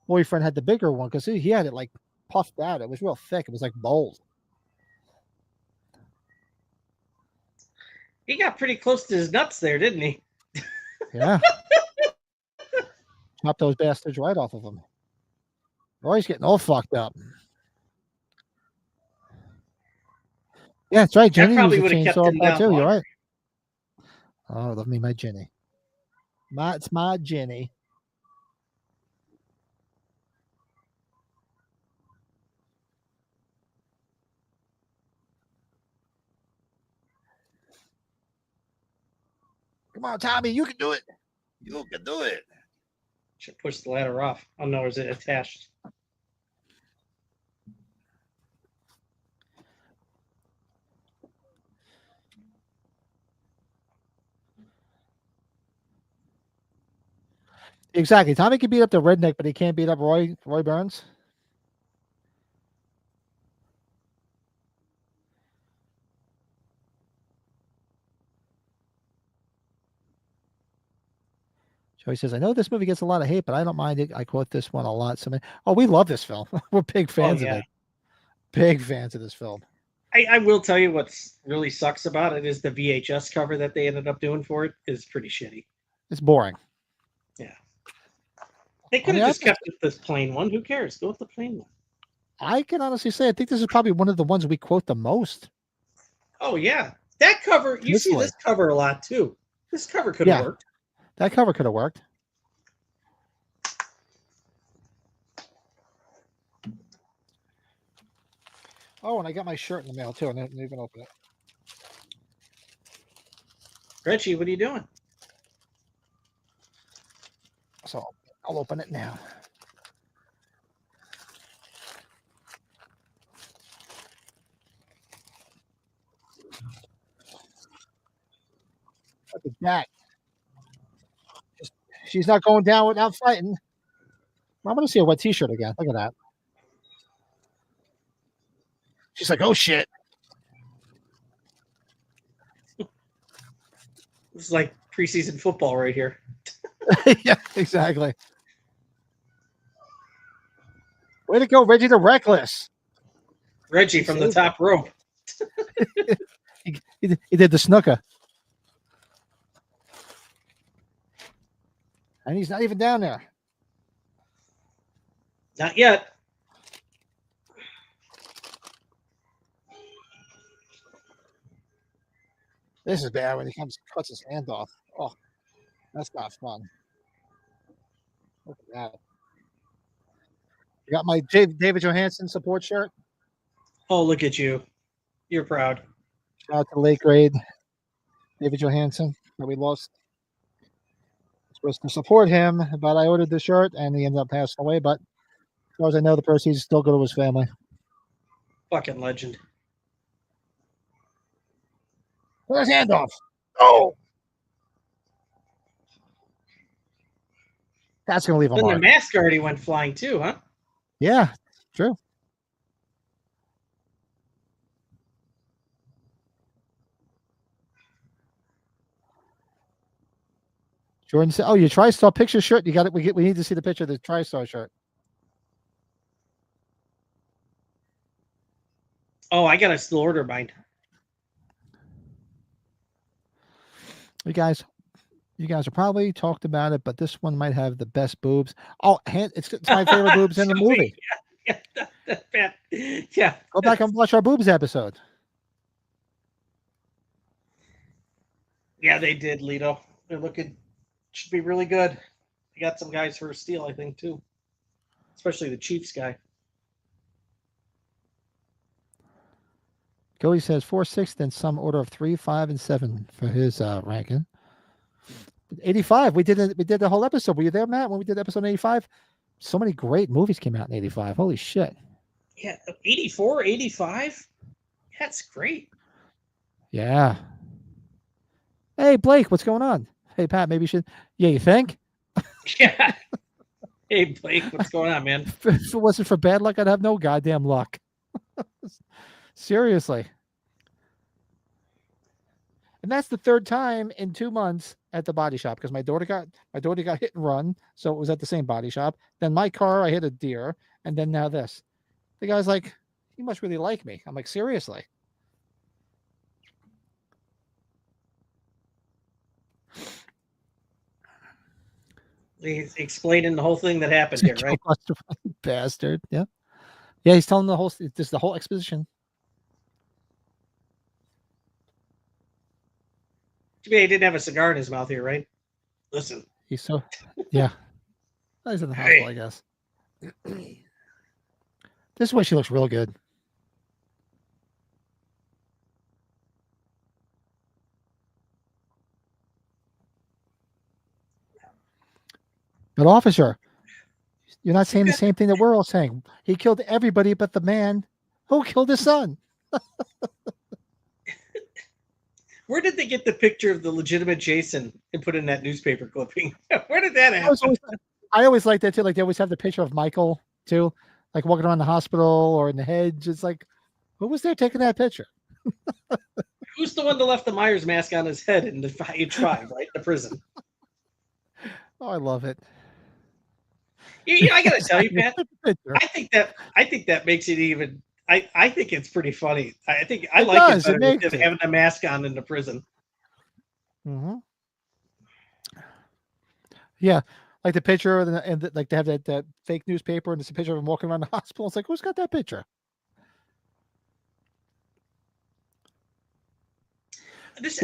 S1: boyfriend had the bigger one because he had it like puffed out. It was real thick. It was like bold.
S2: He got pretty close to his nuts there, didn't he?
S1: Yeah. Chop those bastards right off of him. Roy's getting all fucked up. Yeah, that's right. Jenny
S2: probably
S1: was a
S2: would have kept
S1: chainsaw
S2: him
S1: bot
S2: down
S1: too. You're
S2: longer.
S1: right. Oh, love me, my Jenny. It's my Jenny. Come on, Tommy, you can do it. You can do it.
S2: Should push the ladder off. Oh no, is it attached?
S1: Exactly. Tommy can beat up the redneck, but he can't beat up Roy Burns. Joey says, I know this movie gets a lot of hate, but I don't mind it. I quote this one a lot. So, we love this film. We're big fans of it. Big fans of this film.
S2: I will tell you what's really sucks about it is the VHS cover that they ended up doing for it is pretty shitty.
S1: It's boring.
S2: Yeah. They could have just kept it this plain one. Who cares? Go with the plain one.
S1: I can honestly say I think this is probably one of the ones we quote the most.
S2: Oh, yeah. That cover, you see this cover a lot, too. This cover could have worked.
S1: That cover could have worked. Oh, and I got my shirt in the mail, too. I didn't even open it.
S2: Reggie, what are you doing?
S1: So I'll open it now. Look at that. She's not going down without fighting. I'm going to see a wet t-shirt again. Look at that. She's like, oh, shit.
S2: It's like preseason football right here.
S1: Yeah, exactly. Way to go, Reggie the Reckless.
S2: Reggie from the top rope.
S1: He did the snooker. And he's not even down there.
S2: Not yet.
S1: This is bad when he cuts his hand off. Oh, that's not fun. Look at that. You got my David Johansen support shirt.
S2: Oh, look at you. You're proud.
S1: Shout out to the late grade David Johansen that we lost. Supposed to support him, but I ordered the shirt and he ended up passing away. But as far as I know, the proceeds still go to his family.
S2: Fucking legend.
S1: Put his hand off. Oh, that's gonna leave a
S2: Then
S1: mark.
S2: the mask already went flying too, huh?
S1: Yeah, true. Jordan said, "Oh, your TriStar picture shirt. You got it. We need to see the picture of the TriStar shirt."
S2: Oh, I gotta still order mine.
S1: You guys are probably talked about it, but this one might have the best boobs. Oh, it's my favorite boobs in the movie.
S2: Yeah.
S1: Go back and watch our boobs episode.
S2: Yeah, they did, Lito. They're looking, should be really good. They got some guys for a steal, I think, too. Especially the Chiefs guy.
S1: Cody says 4, 6, then some order of 3, 5, and 7 for his ranking. 85. We did the whole episode. Were you there, Matt, when we did episode 85? So many great movies came out in 85. Holy shit.
S2: Yeah, 84, 85? That's great.
S1: Yeah. Hey, Blake, what's going on? Hey, Pat, maybe you should. Yeah, you think?
S2: Yeah. Hey, Blake, what's going on, man?
S1: If it wasn't for bad luck, I'd have no goddamn luck. Seriously. And that's the third time in 2 months at the body shop because my daughter got hit and run, so it was at the same body shop. Then my car, I hit a deer, and then now this. The guy's like, "You must really like me." I'm like, "Seriously."
S2: He's explaining the whole thing that happened here, right?
S1: Bastard. Yeah. Yeah, he's telling the whole exposition.
S2: He didn't have a cigar in his mouth here, right? Listen.
S1: He's so yeah. He's in the hospital, I guess. This is why she looks real good. But officer, you're not saying the same thing that we're all saying. He killed everybody but the man who killed his son.
S2: Where did they get the picture of the legitimate Jason and put in that newspaper clipping? Where did that happen?
S1: I always like that too. Like they always have the picture of Michael too, like walking around the hospital or in the hedge. It's like, who was there taking that picture?
S2: Who's the one that left the Myers mask on his head in the age 5, right? The prison.
S1: Oh, I love it.
S2: I gotta tell you, Pat. I think that makes it even. I think it's pretty funny. I think I like it better than having a mask on in the prison.
S1: Mm-hmm. Yeah, like the picture and like they have that fake newspaper and it's a picture of him walking around the hospital. It's like, who's got that picture?
S2: This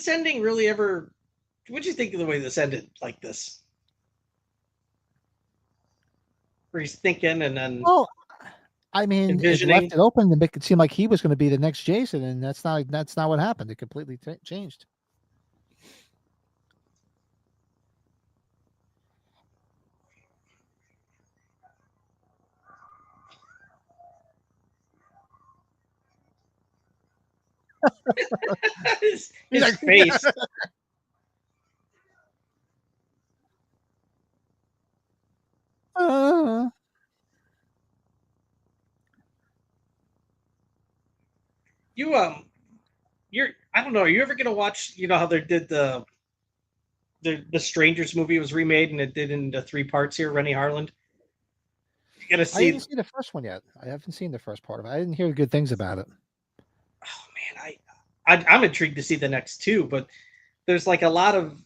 S2: ending really ever? What'd you think of the way this ended? Like this, where he's thinking and then.
S1: Well, I mean, it left it open to make it seem like he was going to be the next Jason, and that's not what happened. It completely changed.
S2: his face. You're I don't know. Are you ever gonna watch? You know how they did the Strangers movie was remade and it did into 3 parts here. Rennie Harlan. You gotta see.
S1: I haven't seen the first one yet. I haven't seen the first part of it. I didn't hear good things about it.
S2: Oh man, I'm intrigued to see the next 2, but there's like a lot of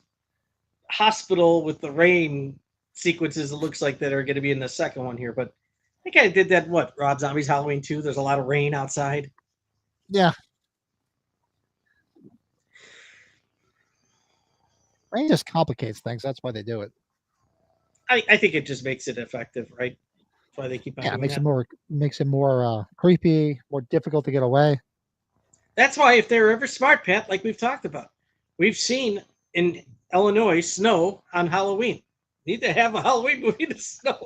S2: hospital with the rain sequences. It looks like that are going to be in the second one here, but I think I did that. What Rob Zombie's Halloween 2? There's a lot of rain outside.
S1: Yeah. Rain just complicates things. That's why they do it.
S2: I think it just makes it effective, right? That's why they keep on.
S1: Yeah, it makes it more creepy, more difficult to get away.
S2: That's why if they're ever smart, Pat, like we've talked about, we've seen in Illinois snow on Halloween. Need to have a Halloween movie to snow.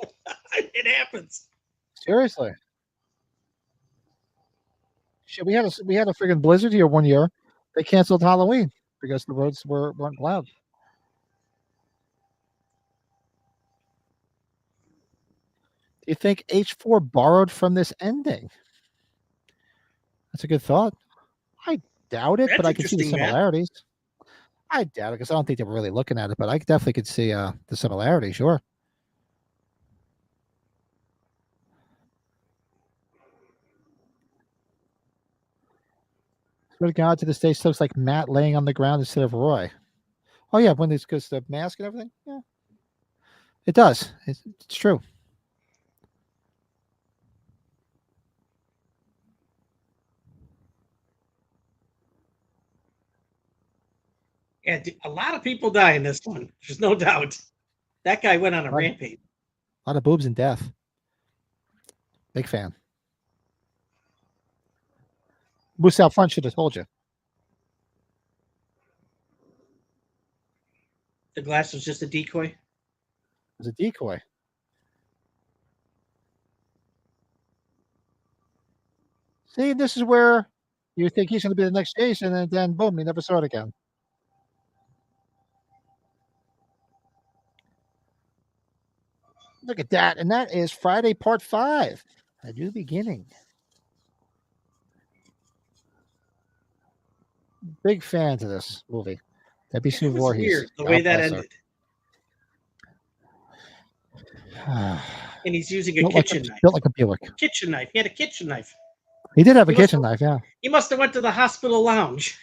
S2: It happens.
S1: Seriously. Shit, we had a friggin' blizzard here one year. They canceled Halloween because the roads weren't plowed. Do you think H4 borrowed from this ending? That's a good thought. I doubt it, but I can see the similarities. I doubt it because I don't think they were really looking at it, but I definitely could see the similarity. Sure. Swear to God, to this day, looks like Matt laying on the ground instead of Roy. Oh yeah, when it's because the mask and everything. Yeah, it does. It's true.
S2: Yeah, a lot of people die in this one. There's no doubt. That guy went on a rampage.
S1: A lot of boobs and death. Big fan. Moose out front should have told you.
S2: The glass was just a decoy.
S1: It was a decoy. See, this is where you think he's going to be the next Jason, and then boom, you never saw it again. Look at that. And that is Friday Part 5. A new beginning. Big fans of this movie. Debbie Sue Voorhees.
S2: Weird the way that ended. And he's using a kitchen knife.
S1: Built like a Buick.
S2: Kitchen knife. He had a kitchen knife.
S1: He did have a kitchen knife, yeah.
S2: He must have went to the hospital lounge.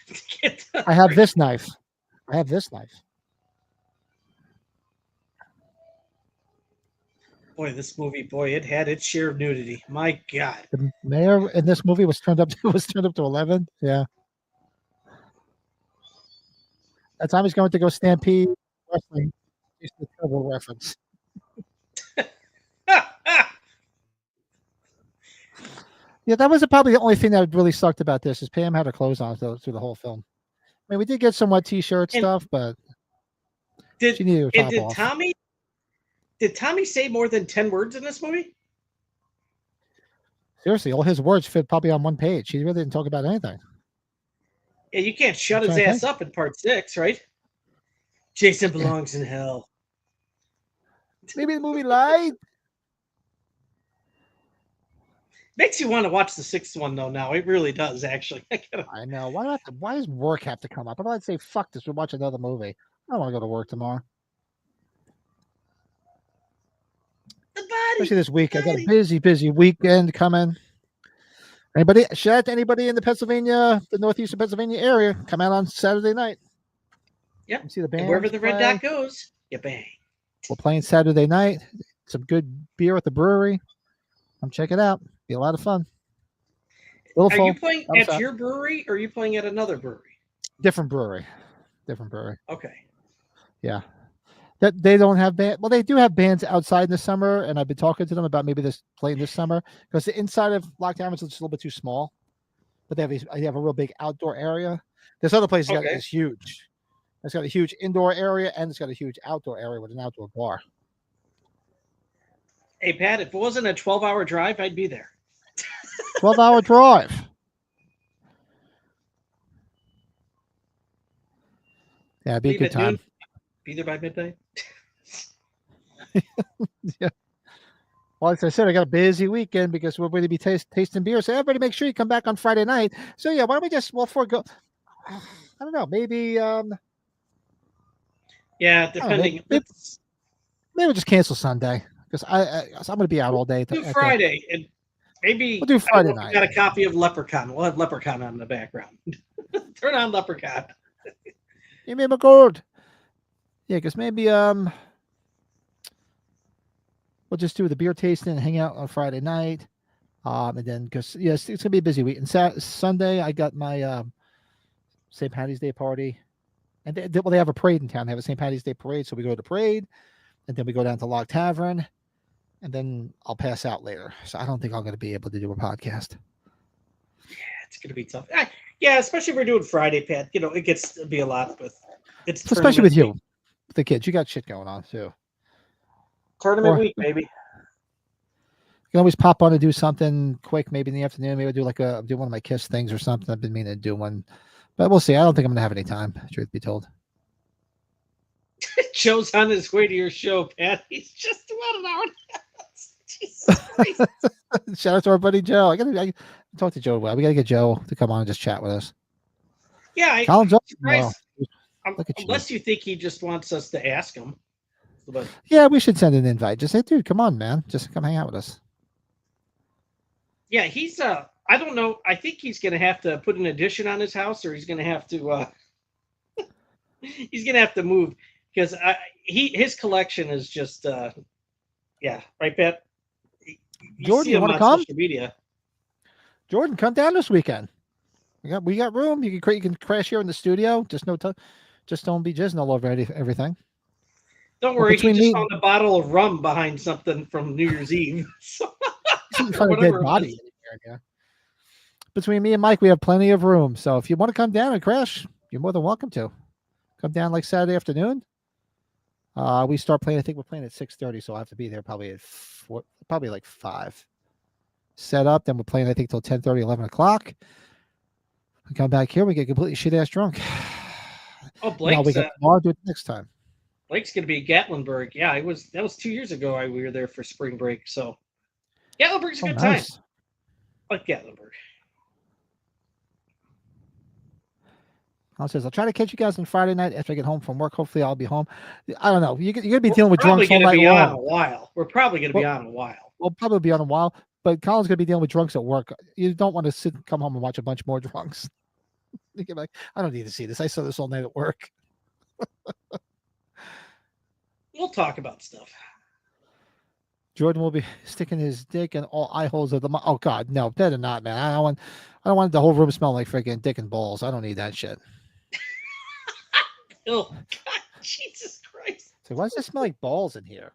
S1: I have this knife. I have this knife.
S2: Boy, this movie, it had its share of nudity. My God.
S1: The mayor in this movie was turned up to 11. Yeah. That time he's going to go Stampede Wrestling. Just a Turbo reference. Yeah, that was probably the only thing that really sucked about this is Pam had her clothes on through the whole film. I mean, we did get some wet T-shirt stuff, but
S2: Did
S1: She needed her
S2: and
S1: top
S2: did
S1: off.
S2: Tommy say more than 10 words in this movie?
S1: Seriously, all his words fit probably on one page. He really didn't talk about anything.
S2: Yeah, you can't shut
S1: I'm
S2: his
S1: trying to
S2: ass
S1: think.
S2: up in part 6, right? Jason belongs in hell.
S1: Maybe the movie lied.
S2: Makes you want to watch the 6th one though. Now it really does. Actually,
S1: I know. Why does work have to come up? I'd say fuck this. We'll watch another movie. I don't want to go to work tomorrow.
S2: the body.
S1: Especially this week. I got a busy weekend coming. Anybody? Shout out to anybody in the northeastern Pennsylvania area. Come out on Saturday night.
S2: Yep.
S1: And see the band.
S2: And wherever the red dot goes, you bang.
S1: We're playing Saturday night. Some good beer at the brewery. Come check it out. Be a lot of fun.
S2: Are you playing at your brewery or are you playing at another brewery?
S1: Different brewery.
S2: Okay.
S1: Yeah. That they don't have band. Well, they do have bands outside in the summer, and I've been talking to them about maybe playing this summer because the inside of Lockdown is just a little bit too small. But they have a real big outdoor area. This other place is huge. It's got a huge indoor area and it's got a huge outdoor area with an outdoor bar.
S2: Hey Pat, if it wasn't a 12-hour drive, I'd be there.
S1: 12-hour drive. Yeah, it'd be a good time.
S2: Noon, be there by midnight.
S1: Yeah. Well, as I said, I got a busy weekend because we're going to be tasting beer. So everybody make sure you come back on Friday night. So yeah, why don't we forego? I don't know, maybe
S2: yeah, depending.
S1: Maybe we'll just cancel Sunday because I'm going to be out all day.
S2: Do Friday and maybe
S1: we'll do Friday night.
S2: Got a copy of Leprechaun. We'll have Leprechaun on in the background. Turn on Leprechaun.
S1: You made my good. Yeah, because maybe we'll just do the beer tasting and hang out on Friday night. And then because yes, it's gonna be a busy week. And Sunday I got my St. Patty's Day party, and they have a parade in town. They have a St. Patty's Day parade, so we go to the parade, and then we go down to Log Tavern, and then I'll pass out later. So I don't think I'm going to be able to do a podcast.
S2: Yeah, it's going to be tough. Yeah, especially if we're doing Friday, Pat. You know, it gets to be a lot with it's
S1: especially with you, with the kids. You got shit going on too.
S2: Tournament week, baby.
S1: You can always pop on and do something quick, maybe in the afternoon. Maybe do one of my Kiss things or something. I've been meaning to do one, but we'll see. I don't think I'm going to have any time, truth be told.
S2: Joe's on his way to your show, Pat. He's just about an hour. Jesus Christ.
S1: Shout out to our buddy Joe. I gotta talk to Joe. We gotta get Joe to come on and just chat with us.
S2: Yeah, unless you think he just wants us to ask him. But
S1: yeah, we should send an invite. Just say, dude, come on, man. Just come hang out with us.
S2: Yeah, he's I don't know. I think he's gonna have to put an addition on his house, or he's gonna have to he's gonna have to move because his collection is just yeah, right, Pat.
S1: Jordan, you want to come?
S2: Social media.
S1: Jordan, come down this weekend. We got room. You can crash here in the studio. Just don't be jizzing all over everything.
S2: Don't worry, he just found a bottle of rum behind something from New Year's Eve.
S1: Find a dead body. Yeah. Between me and Mike, we have plenty of room. So if you want to come down and crash, you're more than welcome to. Come down like Saturday afternoon. We start playing. I think we're playing at 6:30, so I'll have to be there probably at probably like 5. Set up, then we're playing. I think till 10:30, 11 o'clock. We come back here, we get completely shit ass drunk.
S2: Oh, Blake's
S1: I'll do it next time.
S2: Blake's gonna be Gatlinburg. Yeah, that was 2 years ago. We were there for spring break. So Gatlinburg's a good time. I like Gatlinburg.
S1: I'll try to catch you guys on Friday night after I get home from work. Hopefully, I'll be home. I don't know. You're gonna be dealing with drunks all night long.
S2: We're probably gonna be on a while.
S1: We'll probably be on a while, but Colin's gonna be dealing with drunks at work. You don't want to come home and watch a bunch more drunks. You're like, I don't need to see this. I saw this all night at work.
S2: We'll talk about stuff.
S1: Jordan will be sticking his dick in all eye holes of the. Oh God, no, better not, man. I don't want the whole room smelling like freaking dick and balls. I don't need that shit.
S2: Oh God, Jesus Christ!
S1: So why does it smell like balls in here,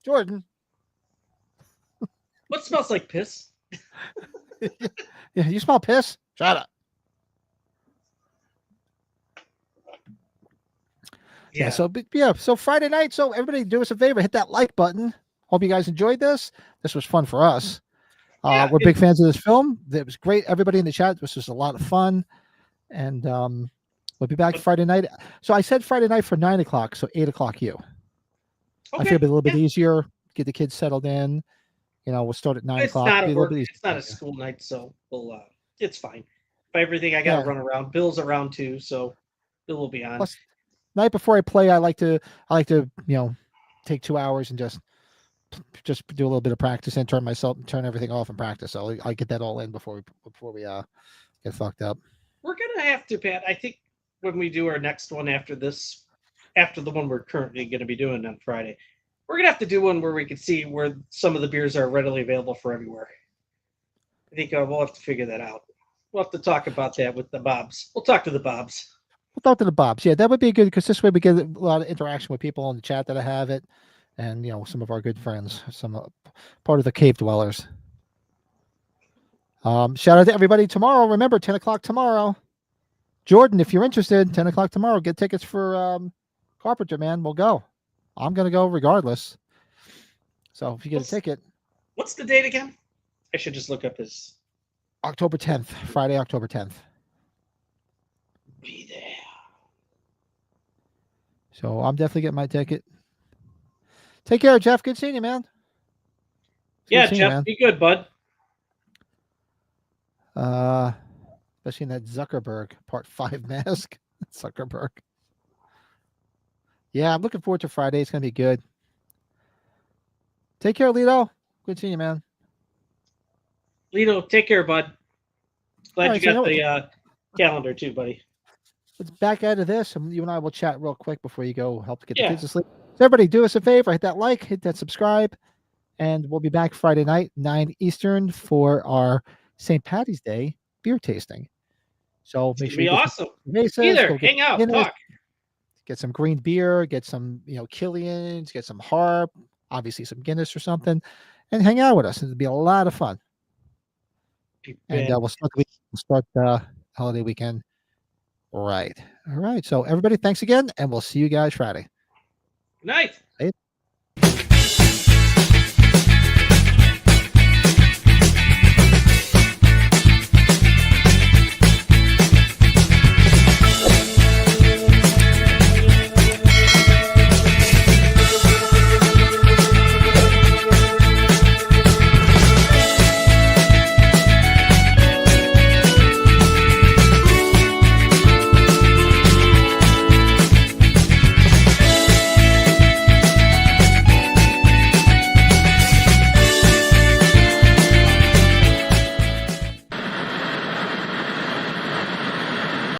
S1: Jordan?
S2: What smells like piss?
S1: Yeah, you smell piss. Shut up. Yeah. So so Friday night. So everybody, do us a favor, hit that like button. Hope you guys enjoyed this. This was fun for us.
S2: Yeah,
S1: We're big fans of this film. It was great. Everybody in the chat. This was a lot of fun, and we'll be back Friday night. So I said Friday night for 9 o'clock. So 8 o'clock you. I feel it'll be a little bit easier. Get the kids settled in. We'll start at 9 o'clock.
S2: It's not a school night, so we'll. It's fine. But everything I got to run around. Bill's around too, so Bill will be on.
S1: Plus, night before I play, I like to take 2 hours and just do a little bit of practice and turn everything off and practice. So I get that all in before we get fucked up.
S2: We're gonna have to, Pat. I think when we do our next one after this, after the one we're currently going to be doing on Friday, we're gonna have to do one where we can see where some of the beers are readily available for everywhere. I think we'll have to figure that out. We'll have to talk about that with the Bobs. We'll talk to the Bobs.
S1: We'll talk to the Bobs. Yeah, that would be good because this way we get a lot of interaction with people in the chat that I have it, and some of our good friends, some part of the cave dwellers. Shout out to everybody tomorrow. Remember, 10 o'clock tomorrow. Jordan, if you're interested, 10 o'clock tomorrow. Get tickets for Carpenter, man. We'll go. I'm gonna go regardless. So if you get a ticket,
S2: what's the date again? I should just look up his.
S1: October 10th, Friday, October 10th.
S2: Be there.
S1: So I'm definitely getting my ticket. Take care, Jeff. Good seeing you, man.
S2: Yeah, Jeff, be good, bud.
S1: Especially in that Zuckerberg Part 5 mask. Zuckerberg. Yeah, I'm looking forward to Friday. It's gonna be good. Take care, Lito. Good seeing you, man.
S2: Lito, take care, bud. Glad you got the calendar too, buddy.
S1: Let's back out of this, and you and I will chat real quick before you go help get the kids to sleep. So everybody, do us a favor. Hit that like, hit that subscribe, and we'll be back Friday night, 9 Eastern, for our St. Patty's Day beer tasting. So make sure
S2: you awesome.
S1: Either
S2: hang out, talk.
S1: Get some green beer, get some Killian's, get some Harp, obviously some Guinness or something, and hang out with us. It'll be a lot of fun. And we'll start the holiday weekend. Right. All right. So everybody, thanks again, and we'll see you guys Friday.
S2: Good night.